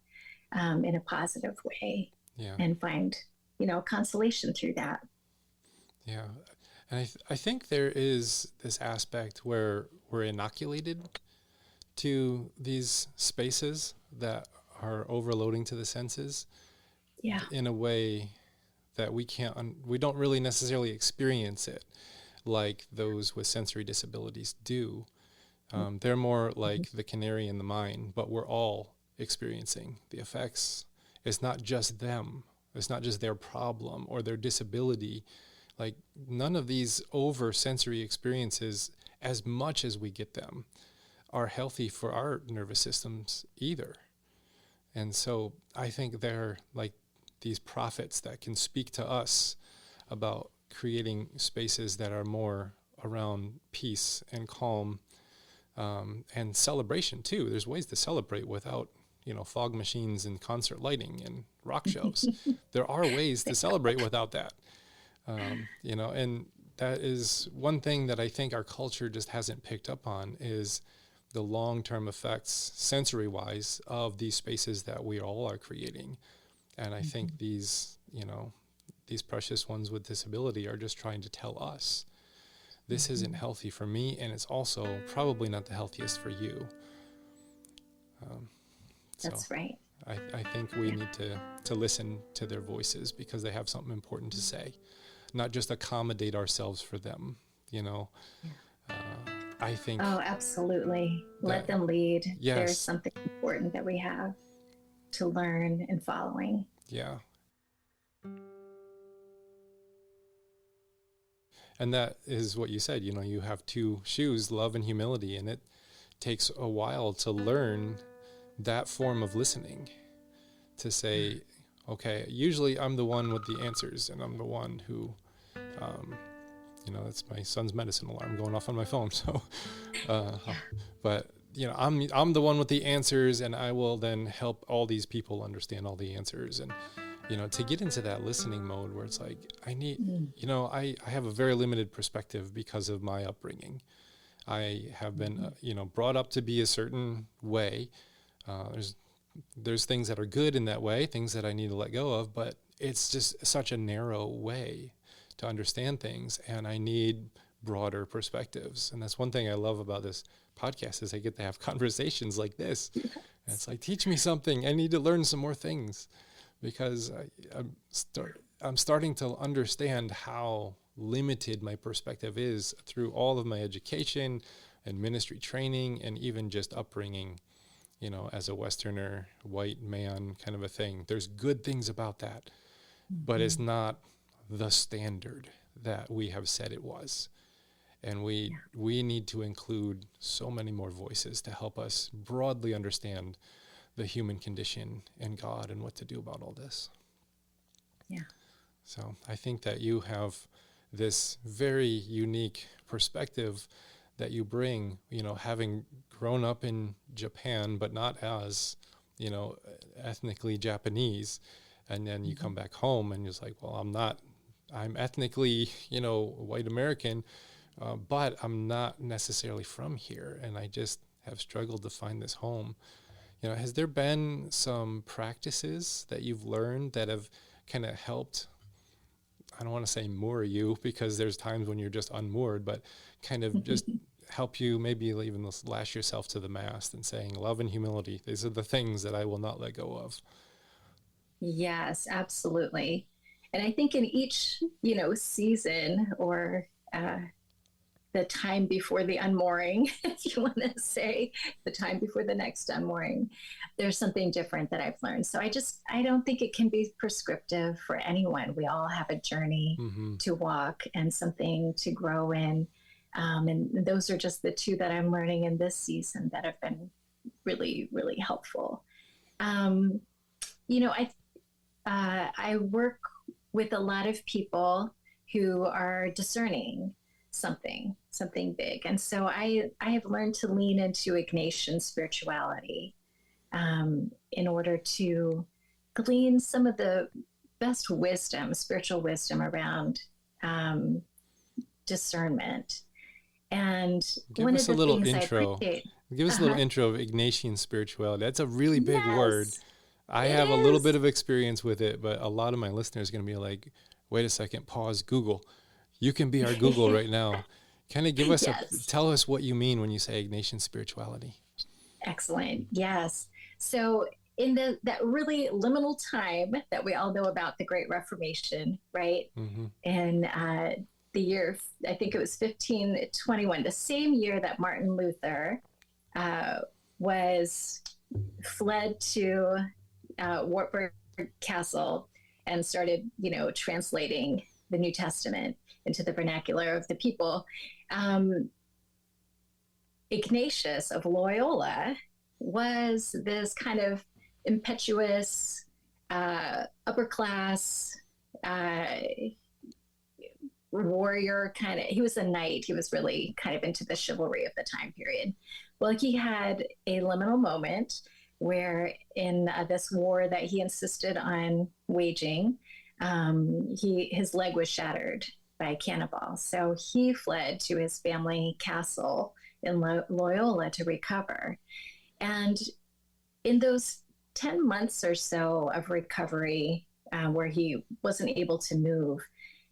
in a positive way, and find, you know, consolation through that. Yeah. And I think there is this aspect where we're inoculated to these spaces that are overloading to the senses, in a way that we don't really necessarily experience it like those with sensory disabilities do. They're more like the canary in the mine, but we're all experiencing the effects. It's not just them. It's not just their problem or their disability. Like, none of these over sensory experiences, as much as we get them, are healthy for our nervous systems either. And so I think they're like these prophets that can speak to us about creating spaces that are more around peace and calm, and celebration too. There's ways to celebrate without, you know, fog machines and concert lighting and rock shows. There are ways to celebrate without that. You know, and that is one thing that I think our culture just hasn't picked up on, is the long-term effects, sensory-wise, of these spaces that we all are creating. And I think these, you know, these precious ones with disability are just trying to tell us, this isn't healthy for me, and it's also probably not the healthiest for you. That's right. I think we need to listen to their voices, because they have something important to say. Not just accommodate ourselves for them, you know. I think. Oh, absolutely. Let them lead. Yes. There's something important that we have to learn in following. Yeah. And that is what you said, you know, you have two shoes, love and humility, and it takes a while to learn that form of listening, to say, okay, usually I'm the one with the answers, and I'm the one who, that's my son's medicine alarm going off on my phone. So, but I'm the one with the answers, and I will then help all these people understand all the answers. And, to get into that listening mode where it's like, I need, I have a very limited perspective because of my upbringing. I have been, brought up to be a certain way. There's things that are good in that way, things that I need to let go of, but it's just such a narrow way to understand things, and I need broader perspectives. And that's one thing I love about this podcast, is I get to have conversations like this. Yes. And it's like, teach me something. I need to learn some more things, because I'm starting to understand how limited my perspective is through all of my education and ministry training, and even just upbringing, as a Westerner, white man kind of a thing. There's good things about that, but it's not the standard that we have said it was. And we need to include so many more voices to help us broadly understand the human condition and God and what to do about all this. Yeah. So I think that you have this very unique perspective that you bring, having grown up in Japan, but not as, ethnically Japanese. And then you come back home and you're like, well, I'm ethnically, white American, but I'm not necessarily from here. And I just have struggled to find this home. Has there been some practices that you've learned that have kind of helped, I don't want to say moor you, because there's times when you're just unmoored, but kind of just help you maybe even lash yourself to the mast and saying, love and humility, these are the things that I will not let go of? Yes, absolutely. And I think in each, season, or the time before the unmooring, if you want to say the time before the next unmooring, there's something different that I've learned. So I don't think it can be prescriptive for anyone. We all have a journey to walk and something to grow in. And those are just the two that I'm learning in this season that have been really, really helpful. I work with a lot of people who are discerning something big. And so I have learned to lean into Ignatian spirituality in order to glean some of the best wisdom, spiritual wisdom around discernment. And give us a little intro. Give us a little intro of Ignatian spirituality. That's a really big word. I have a little bit of experience with it, but a lot of my listeners are going to be like, wait a second, pause, Google. You can be our Google right now. Kind of give us tell us what you mean when you say Ignatian spirituality. Excellent. Yes. So in that really liminal time that we all know about, the Great Reformation, right? And the year, I think it was 1521, the same year that Martin Luther was fled to Wartburg Castle and started, translating the New Testament into the vernacular of the people. Ignatius of Loyola was this kind of impetuous, upper class warrior kind of. He was a knight. He was really kind of into the chivalry of the time period. Well, he had a liminal moment where in this war that he insisted on waging, his leg was shattered by a cannonball. So he fled to his family castle in Loyola to recover. And in those 10 months or so of recovery, where he wasn't able to move,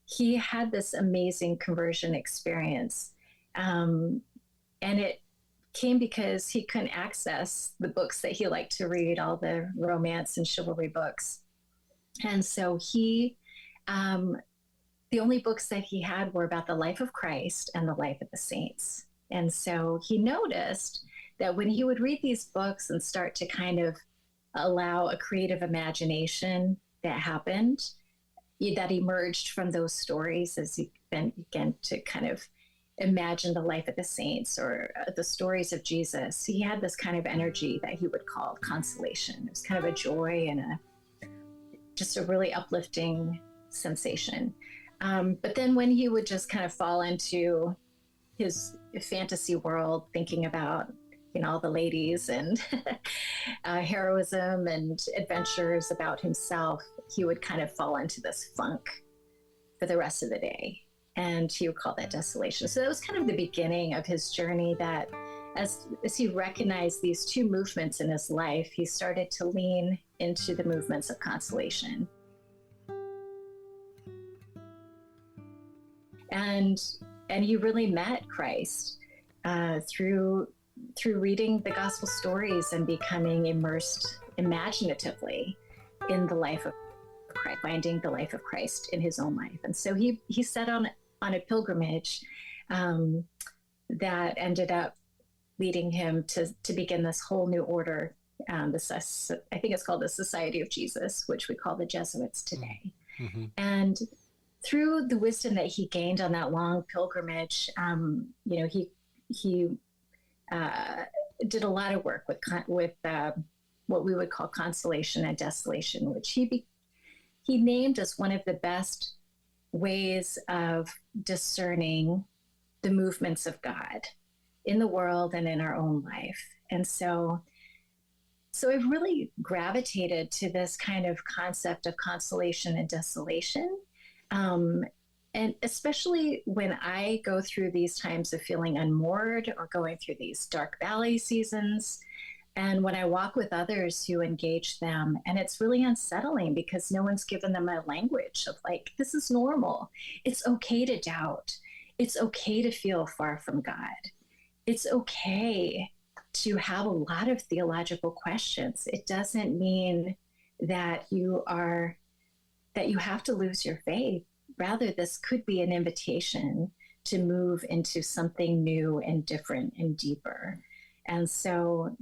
he had this amazing conversion experience. And it came because he couldn't access the books that he liked to read, all the romance and chivalry books. And so the only books that he had were about the life of Christ and the life of the saints. And so he noticed that when he would read these books and start to kind of allow a creative imagination that happened, that emerged from those stories as he began to kind of imagine the life of the saints or the stories of Jesus, he had this kind of energy that he would call consolation. It was kind of a joy and just a really uplifting sensation. But then when he would just kind of fall into his fantasy world, thinking about, all the ladies and heroism and adventures about himself, he would kind of fall into this funk for the rest of the day. And he would call that desolation. So that was kind of the beginning of his journey, that as he recognized these two movements in his life, he started to lean into the movements of consolation. And he really met Christ through reading the gospel stories and becoming immersed imaginatively in the life of Christ, finding the life of Christ in his own life. And so he set on a pilgrimage that ended up leading him to begin this whole new order. I think it's called the Society of Jesus, which we call the Jesuits today. Mm-hmm. And through the wisdom that he gained on that long pilgrimage, he did a lot of work with what we would call consolation and desolation, which he named as one of the best ways of discerning the movements of God in the world and in our own life. And so I've really gravitated to this kind of concept of consolation and desolation. And especially when I go through these times of feeling unmoored or going through these dark valley seasons, and when I walk with others who engage them, and it's really unsettling because no one's given them a language of like, this is normal. It's okay to doubt. It's okay to feel far from God. It's okay to have a lot of theological questions. It doesn't mean that you have to lose your faith. Rather, this could be an invitation to move into something new and different and deeper. And so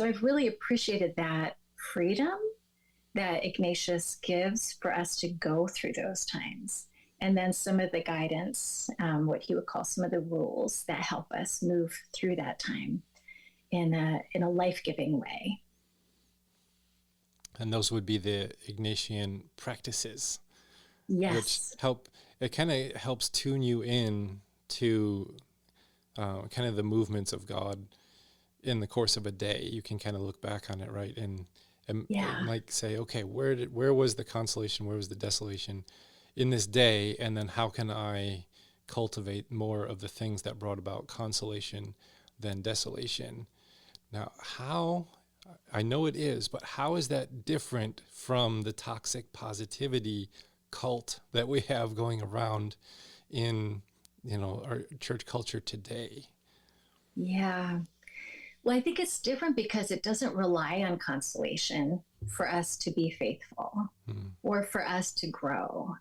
I've really appreciated that freedom that Ignatius gives for us to go through those times. And then some of the guidance, what he would call some of the rules that help us move through that time in a life-giving way. And those would be the Ignatian practices. Yes. It kind of helps tune you in to kind of the movements of God in the course of a day. You can kind of look back on it, right? And like say, okay, where was the consolation? Where was the desolation in this day? And then how can I cultivate more of the things that brought about consolation than desolation? Now, I know it is, but how is that different from the toxic positivity cult that we have going around in, our church culture today? Yeah. Well, I think it's different because it doesn't rely on consolation for us to be faithful or for us to grow.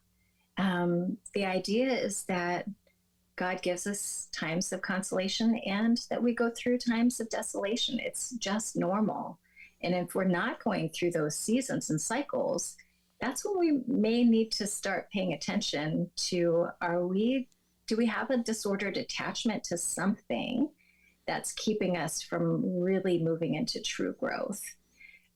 The idea is that God gives us times of consolation and that we go through times of desolation. It's just normal. And if we're not going through those seasons and cycles, that's when we may need to start paying attention to, do we have a disordered attachment to something that's keeping us from really moving into true growth?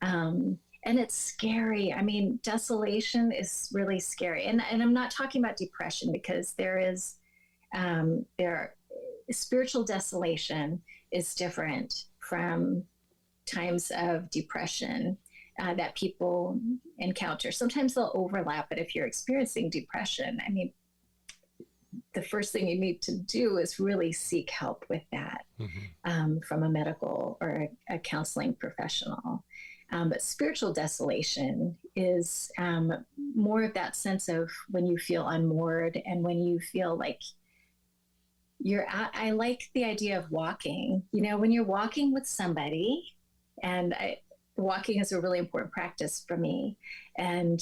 And it's scary. I mean, desolation is really scary. And I'm not talking about depression, because spiritual desolation is different from times of depression that people encounter. Sometimes they'll overlap, but if you're experiencing depression, I mean, the first thing you need to do is really seek help with that from a medical or a counseling professional. But spiritual desolation is more of that sense of when you feel unmoored and when you feel like I like the idea of walking, when you're walking with somebody, and walking is a really important practice for me. And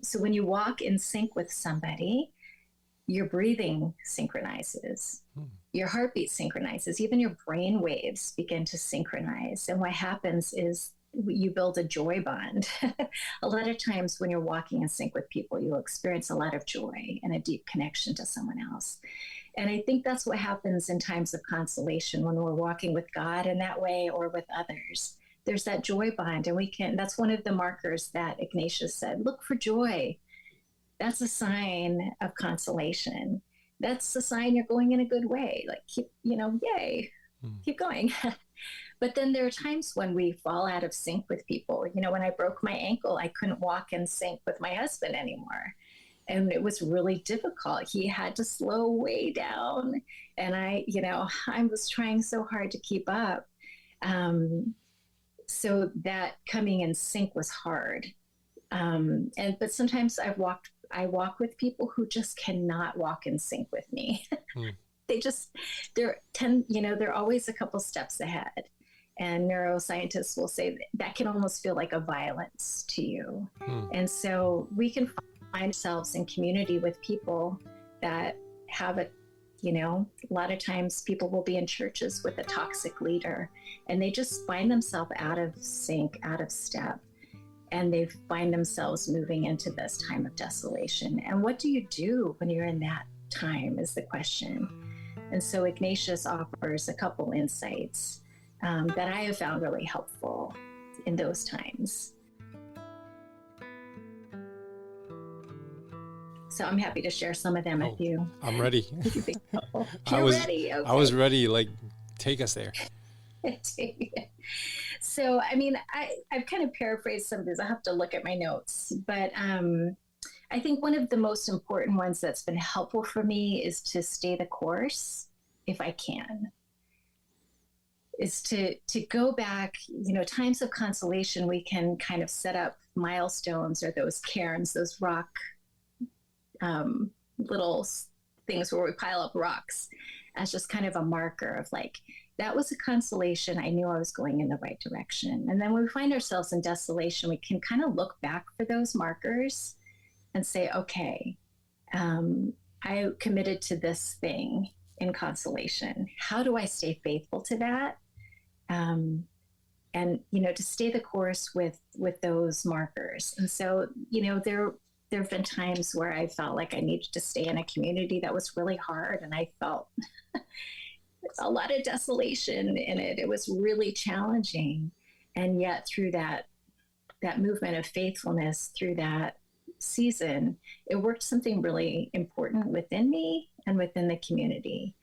so when you walk in sync with somebody, your breathing synchronizes, your heartbeat synchronizes, even your brain waves begin to synchronize. And what happens is you build a joy bond. A lot of times when you're walking in sync with people, you'll experience a lot of joy and a deep connection to someone else. And I think that's what happens in times of consolation when we're walking with God in that way or with others. There's that joy bond, and that's one of the markers that Ignatius said, look for joy. That's a sign of consolation. That's a sign you're going in a good way. Like, yay, keep going. But then there are times when we fall out of sync with people. When I broke my ankle, I couldn't walk in sync with my husband anymore. And it was really difficult. He had to slow way down. And I was trying so hard to keep up. So that coming in sync was hard. But sometimes I walk with people who just cannot walk in sync with me. They're always a couple steps ahead. And neuroscientists will say that can almost feel like a violence to you. And so we can find ourselves in community with people that have a lot of times people will be in churches with a toxic leader, and they just find themselves out of sync, out of step. And they find themselves moving into this time of desolation. And what do you do when you're in that time is the question. And so Ignatius offers a couple insights that I have found really helpful in those times. So I'm happy to share some of them with you. I'm ready. Ready? Okay. I was ready. Like, take us there. So, I've kind of paraphrased some of these. I have to look at my notes, but I think one of the most important ones that's been helpful for me is to stay the course if I can. Is to go back, times of consolation, we can kind of set up milestones or those cairns, those rock little things where we pile up rocks as just kind of a marker of like, that was a consolation. I knew I was going in the right direction. And then when we find ourselves in desolation, we can kind of look back for those markers and say, okay, I committed to this thing in consolation. How do I stay faithful to that? And, to stay the course with those markers. And so, there have been times where I felt like I needed to stay in a community that was really hard. And I felt a lot of desolation in it. It was really challenging. And yet through that movement of faithfulness, through that season, it worked something really important within me and within the community.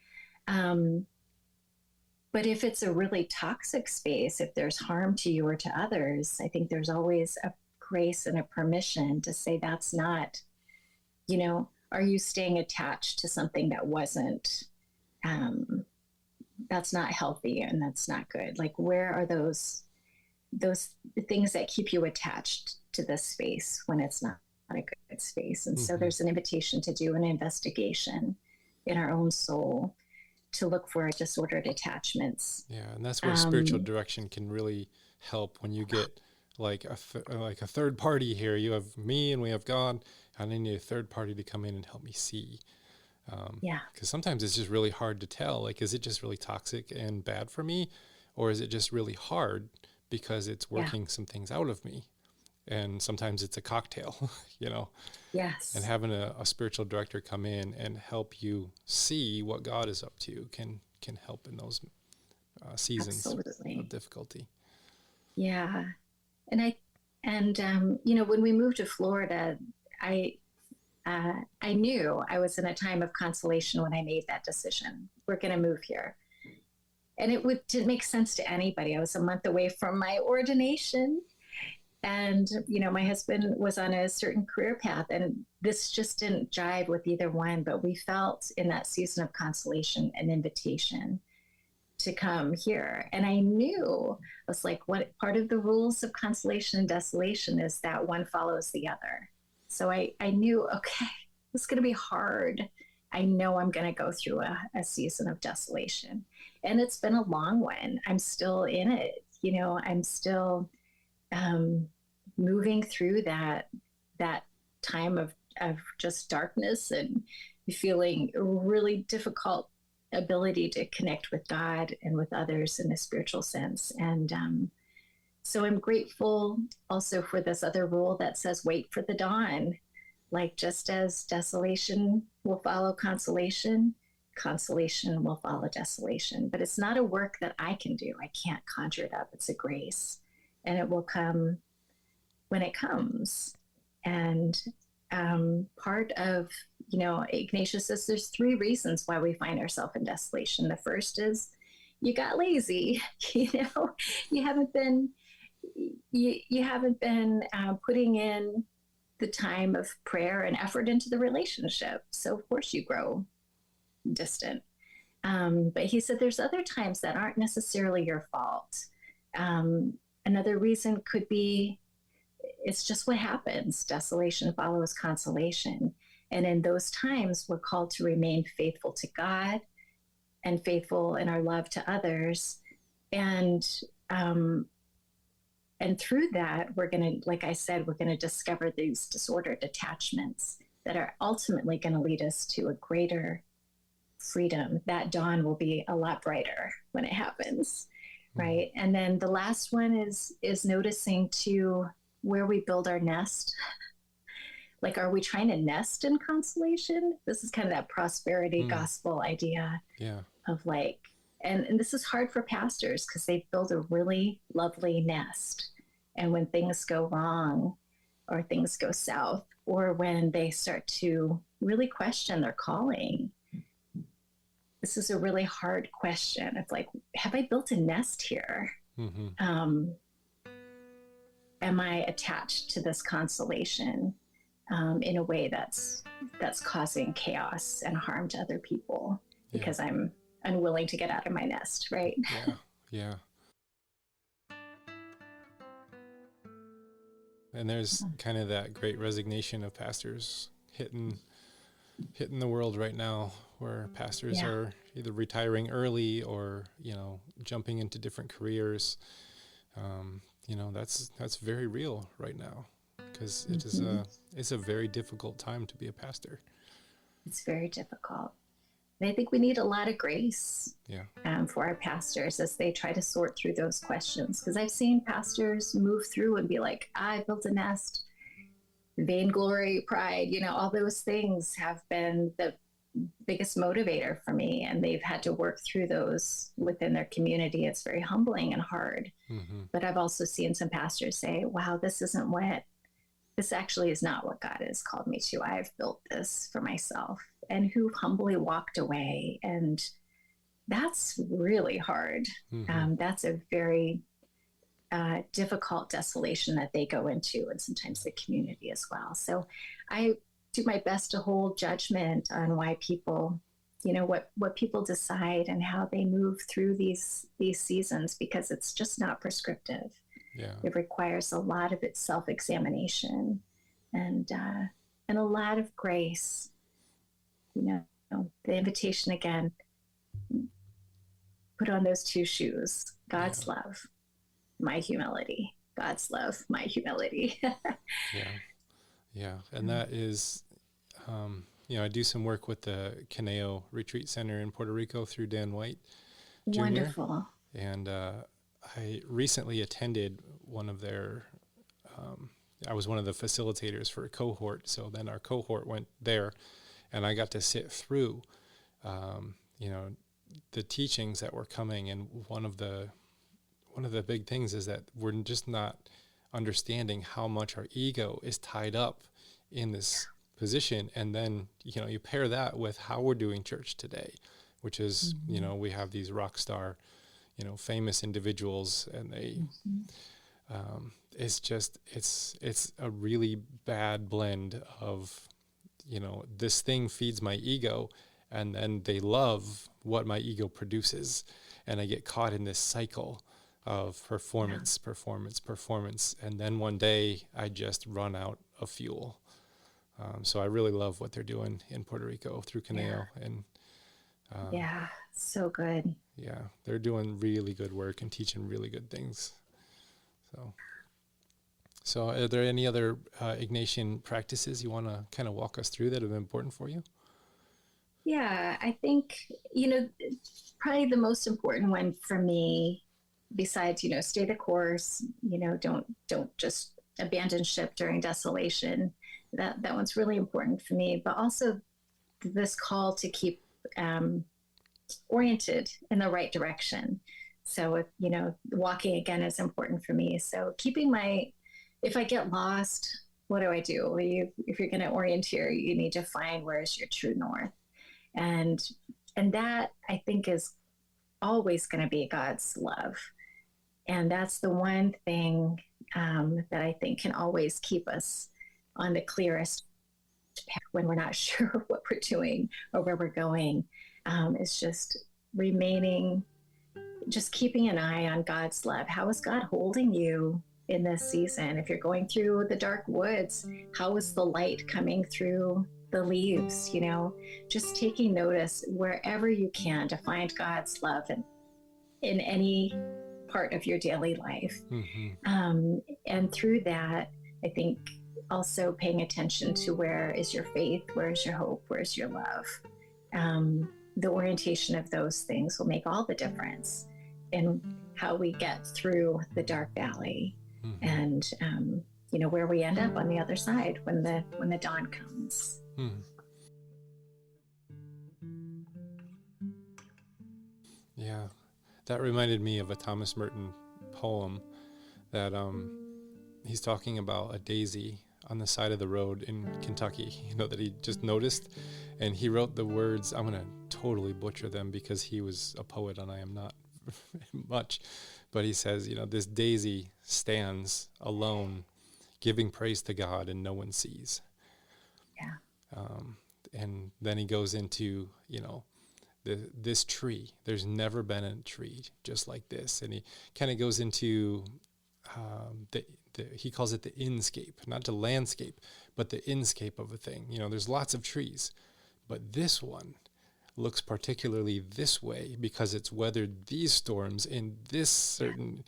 But if it's a really toxic space, if there's harm to you or to others, I think there's always a grace and a permission to say that's not, are you staying attached to something that wasn't, that's not healthy and that's not good? Like, where are those things that keep you attached to this space when it's not a good space? And so there's an invitation to do an investigation in our own soul to look for disordered attachments. Yeah, and that's where spiritual direction can really help when you get like a third party here. You have me and we have God, and I need a third party to come in and help me see. Because sometimes it's just really hard to tell. Like, is it just really toxic and bad for me? Or is it just really hard because it's working some things out of me? And sometimes it's a cocktail, Yes. And having a spiritual director come in and help you see what God is up to can help in those seasons of difficulty. Yeah. And when we moved to Florida, I knew I was in a time of consolation when I made that decision. We're going to move here. And it didn't make sense to anybody. I was a month away from my ordination. And, my husband was on a certain career path, and this just didn't jive with either one. But we felt in that season of consolation an invitation to come here. And I knew, I was like, what part of the rules of consolation and desolation is that one follows the other. So I knew, okay, it's going to be hard. I know I'm going to go through a season of desolation. And it's been a long one. I'm still in it. I'm still moving through that time of just darkness and feeling really difficult ability to connect with God and with others in a spiritual sense. And so I'm grateful also for this other rule that says, wait for the dawn. Like, just as desolation will follow consolation, consolation will follow desolation. But it's not a work that I can do. I can't conjure it up. It's a grace, and it will come when it comes. And part of, Ignatius says there's 3 reasons why we find ourselves in desolation. The first is you got lazy. You haven't been putting in the time of prayer and effort into the relationship. So of course you grow distant. But he said there's other times that aren't necessarily your fault. Another reason could be it's just what happens. Desolation follows consolation. And in those times, we're called to remain faithful to God and faithful in our love to others. And through that, we're going to, like I said, we're going to discover these disordered attachments that are ultimately going to lead us to a greater freedom. That dawn will be a lot brighter when it happens, right? And then the last one is noticing to where we build our nest. Like, are we trying to nest in consolation? This is kind of that prosperity gospel idea of like, and this is hard for pastors because they build a really lovely nest. And when things go wrong or things go south, or when they start to really question their calling, this is a really hard question. It's like, have I built a nest here? Am I attached to this consolation in a way that's causing chaos and harm to other people because I'm unwilling to get out of my nest, right? Yeah. And there's kind of that great resignation of pastors hitting the world right now, where pastors are either retiring early or, jumping into different careers. That's very real right now, because it's a very difficult time to be a pastor. It's very difficult. And I think we need a lot of grace for our pastors as they try to sort through those questions. Because I've seen pastors move through and be like, I built a nest, vainglory, pride, all those things have been the biggest motivator for me. And they've had to work through those within their community. It's very humbling and hard. But I've also seen some pastors say, wow, this actually is not what God has called me to. I've built this for myself, and who humbly walked away. And that's really hard. That's a very difficult desolation that they go into, and sometimes the community as well. So I do my best to hold judgment on why people, what people decide and how they move through these seasons, because it's just not prescriptive. It requires a lot of self-examination and a lot of grace. The invitation again, put on those 2 shoes: God's love, my humility. God's love, my humility. And that is, I do some work with the Caneo Retreat Center in Puerto Rico through Dan White Jr. Wonderful. And I recently attended one of their, I was one of the facilitators for a cohort. So then our cohort went there, and I got to sit through, the teachings that were coming. And one of the big things is that we're just not understanding how much our ego is tied up in this position. And then, you pair that with how we're doing church today, which is, we have these rock star, famous individuals, and they, it's a really bad blend of, this thing feeds my ego, and then they love what my ego produces. And I get caught in this cycle of performance. And then one day I just run out of fuel. So I really love what they're doing in Puerto Rico through Caneo. And so good. Yeah, they're doing really good work and teaching really good things. So are there any other Ignatian practices you want to kind of walk us through that have been important for you? Yeah, I think, probably the most important one for me, besides, stay the course, don't just abandon ship during desolation. That one's really important for me, but also this call to keep oriented in the right direction. So, walking again is important for me. So if I get lost, what do I do? If you're going to orienteer, you need to find where's your true north. And that, I think, is always going to be God's love. And that's the one thing that I think can always keep us on the clearest path when we're not sure what we're doing or where we're going. It's just just keeping an eye on God's love. How is God holding you in this season? If you're going through the dark woods, how is the light coming through the leaves? Just taking notice wherever you can to find God's love in any part of your daily life. Mm-hmm. And through that, I think also paying attention to where is your faith, where is your hope, where's your love. The orientation of those things will make all the difference in how we get through the dark valley. Mm-hmm. And where we end up on the other side when the dawn comes. Mm-hmm. Yeah, that reminded me of a Thomas Merton poem that he's talking about a daisy on the side of the road in Kentucky, that he just noticed. And he wrote the words, I'm going to totally butcher them because he was a poet and I am not much. But he says, this daisy stands alone, giving praise to God and no one sees. Yeah. And then he goes into, this tree. There's never been a tree just like this. And he kind of goes into he calls it the inscape, not the landscape, but the inscape of a thing. There's lots of trees, but this one looks particularly this way because it's weathered these storms in this certain,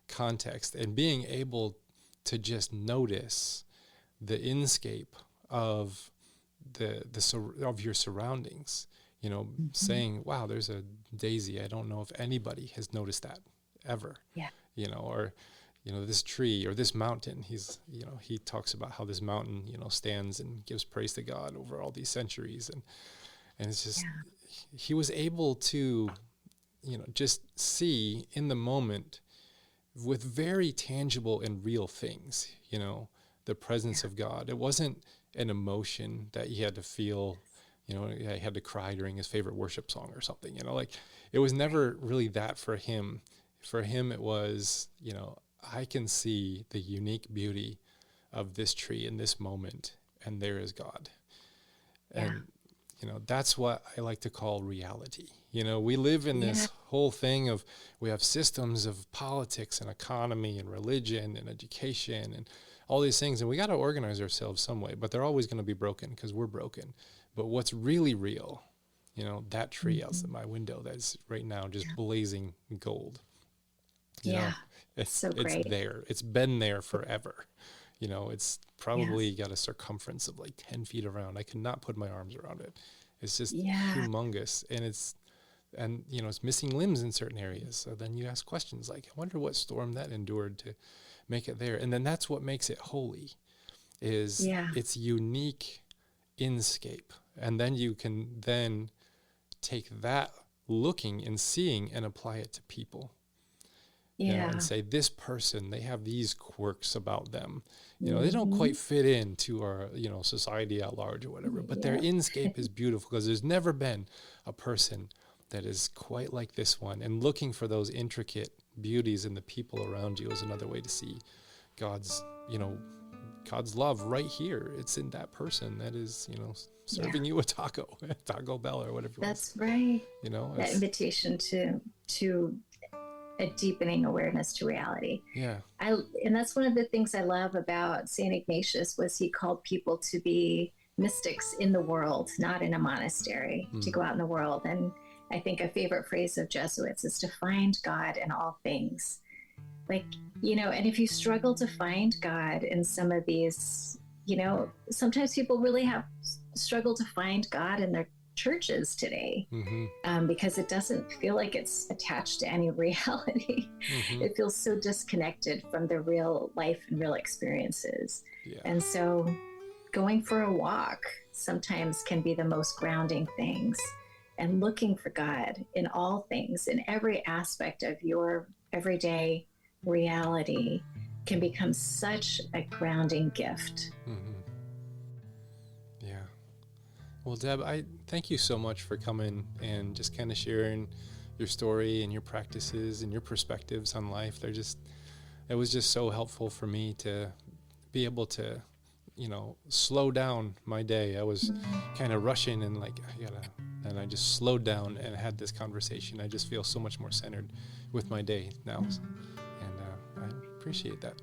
context. And being able to just notice the inscape of of your surroundings, mm-hmm. saying, wow, there's a daisy. I don't know if anybody has noticed that ever. Yeah. Or this tree or this mountain. He talks about how this mountain, stands and gives praise to God over all these centuries. And it's just, he was able to, just see in the moment with very tangible and real things, the presence of God. It wasn't an emotion that he had to feel, he had to cry during his favorite worship song or something, it was never really that for him. For him, it was, I can see the unique beauty of this tree in this moment, and there is God. And, that's what I like to call reality. We live in this whole thing of, we have systems of politics and economy and religion and education and all these things, and we got to organize ourselves some way, but they're always going to be broken because we're broken. But what's really real, that tree outside my window that's right now just blazing gold. It's so great. It's there. It's been there forever. It's probably got a circumference of like 10 feet around. I could not put my arms around it. It's just humongous. And it's missing limbs in certain areas. So then you ask questions like, I wonder what storm that endured to make it there. And then that's what makes it holy, is its unique inscape. And then you can then take that looking and seeing and apply it to people. And say, this person, they have these quirks about them. They don't quite fit into our, society at large or whatever, but their inscape is beautiful because there's never been a person that is quite like this one. And looking for those intricate beauties in the people around you is another way to see God's love right here. It's in that person that is, serving you a Taco Bell or whatever. That's right. That invitation to a deepening awareness to reality. And that's one of the things I love about St. Ignatius, was he called people to be mystics in the world, not in a monastery, to go out in the world. And I think a favorite phrase of Jesuits is to find God in all things. And if you struggle to find God in some of these, sometimes people really have struggled to find God in their churches today, because it doesn't feel like it's attached to any reality. It feels so disconnected from the real life and real experiences. And so going for a walk sometimes can be the most grounding things, and looking for God in all things, in every aspect of your everyday reality, can become such a grounding gift. Mm-hmm. Yeah. Well, Deb, I thank you so much for coming and just kind of sharing your story and your practices and your perspectives on life. It was just so helpful for me to be able to, slow down my day. I was kind of rushing and and I just slowed down and had this conversation. I just feel so much more centered with my day now. And I appreciate that.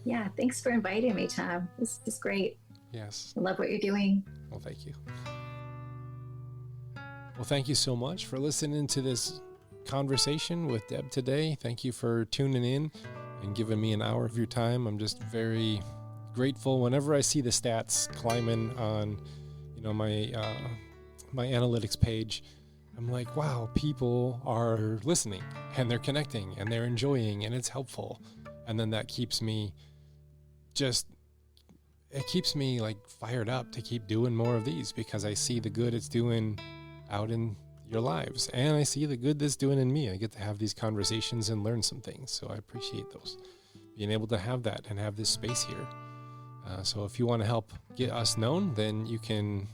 Yeah, thanks for inviting me, Tom. This is great. Yes. I love what you're doing. Well, thank you. Well, thank you so much for listening to this conversation with Deb today. Thank you for tuning in and giving me an hour of your time. I'm just very grateful whenever I see the stats climbing on, my analytics page. I'm like, wow, people are listening and they're connecting and they're enjoying and it's helpful. And then that keeps me like fired up to keep doing more of these, because I see the good it's doing out in your lives, and I see the good that's doing in me. I get to have these conversations and learn some things, so I appreciate those, being able to have that and have this space here. So if you want to help get us known, then you can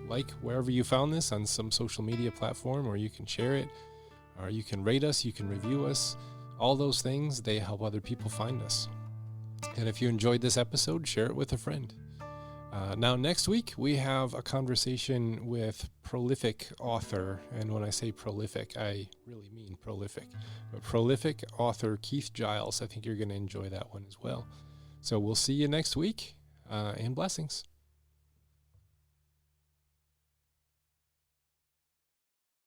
like wherever you found this on some social media platform, or you can share it, or you can rate us, you can review us. All those things, they help other people find us. And if you enjoyed this episode, share it with a friend. Now, next week, we have a conversation with prolific author. And when I say prolific, I really mean prolific. But prolific author Keith Giles. I think you're going to enjoy that one as well. So we'll see you next week, and blessings.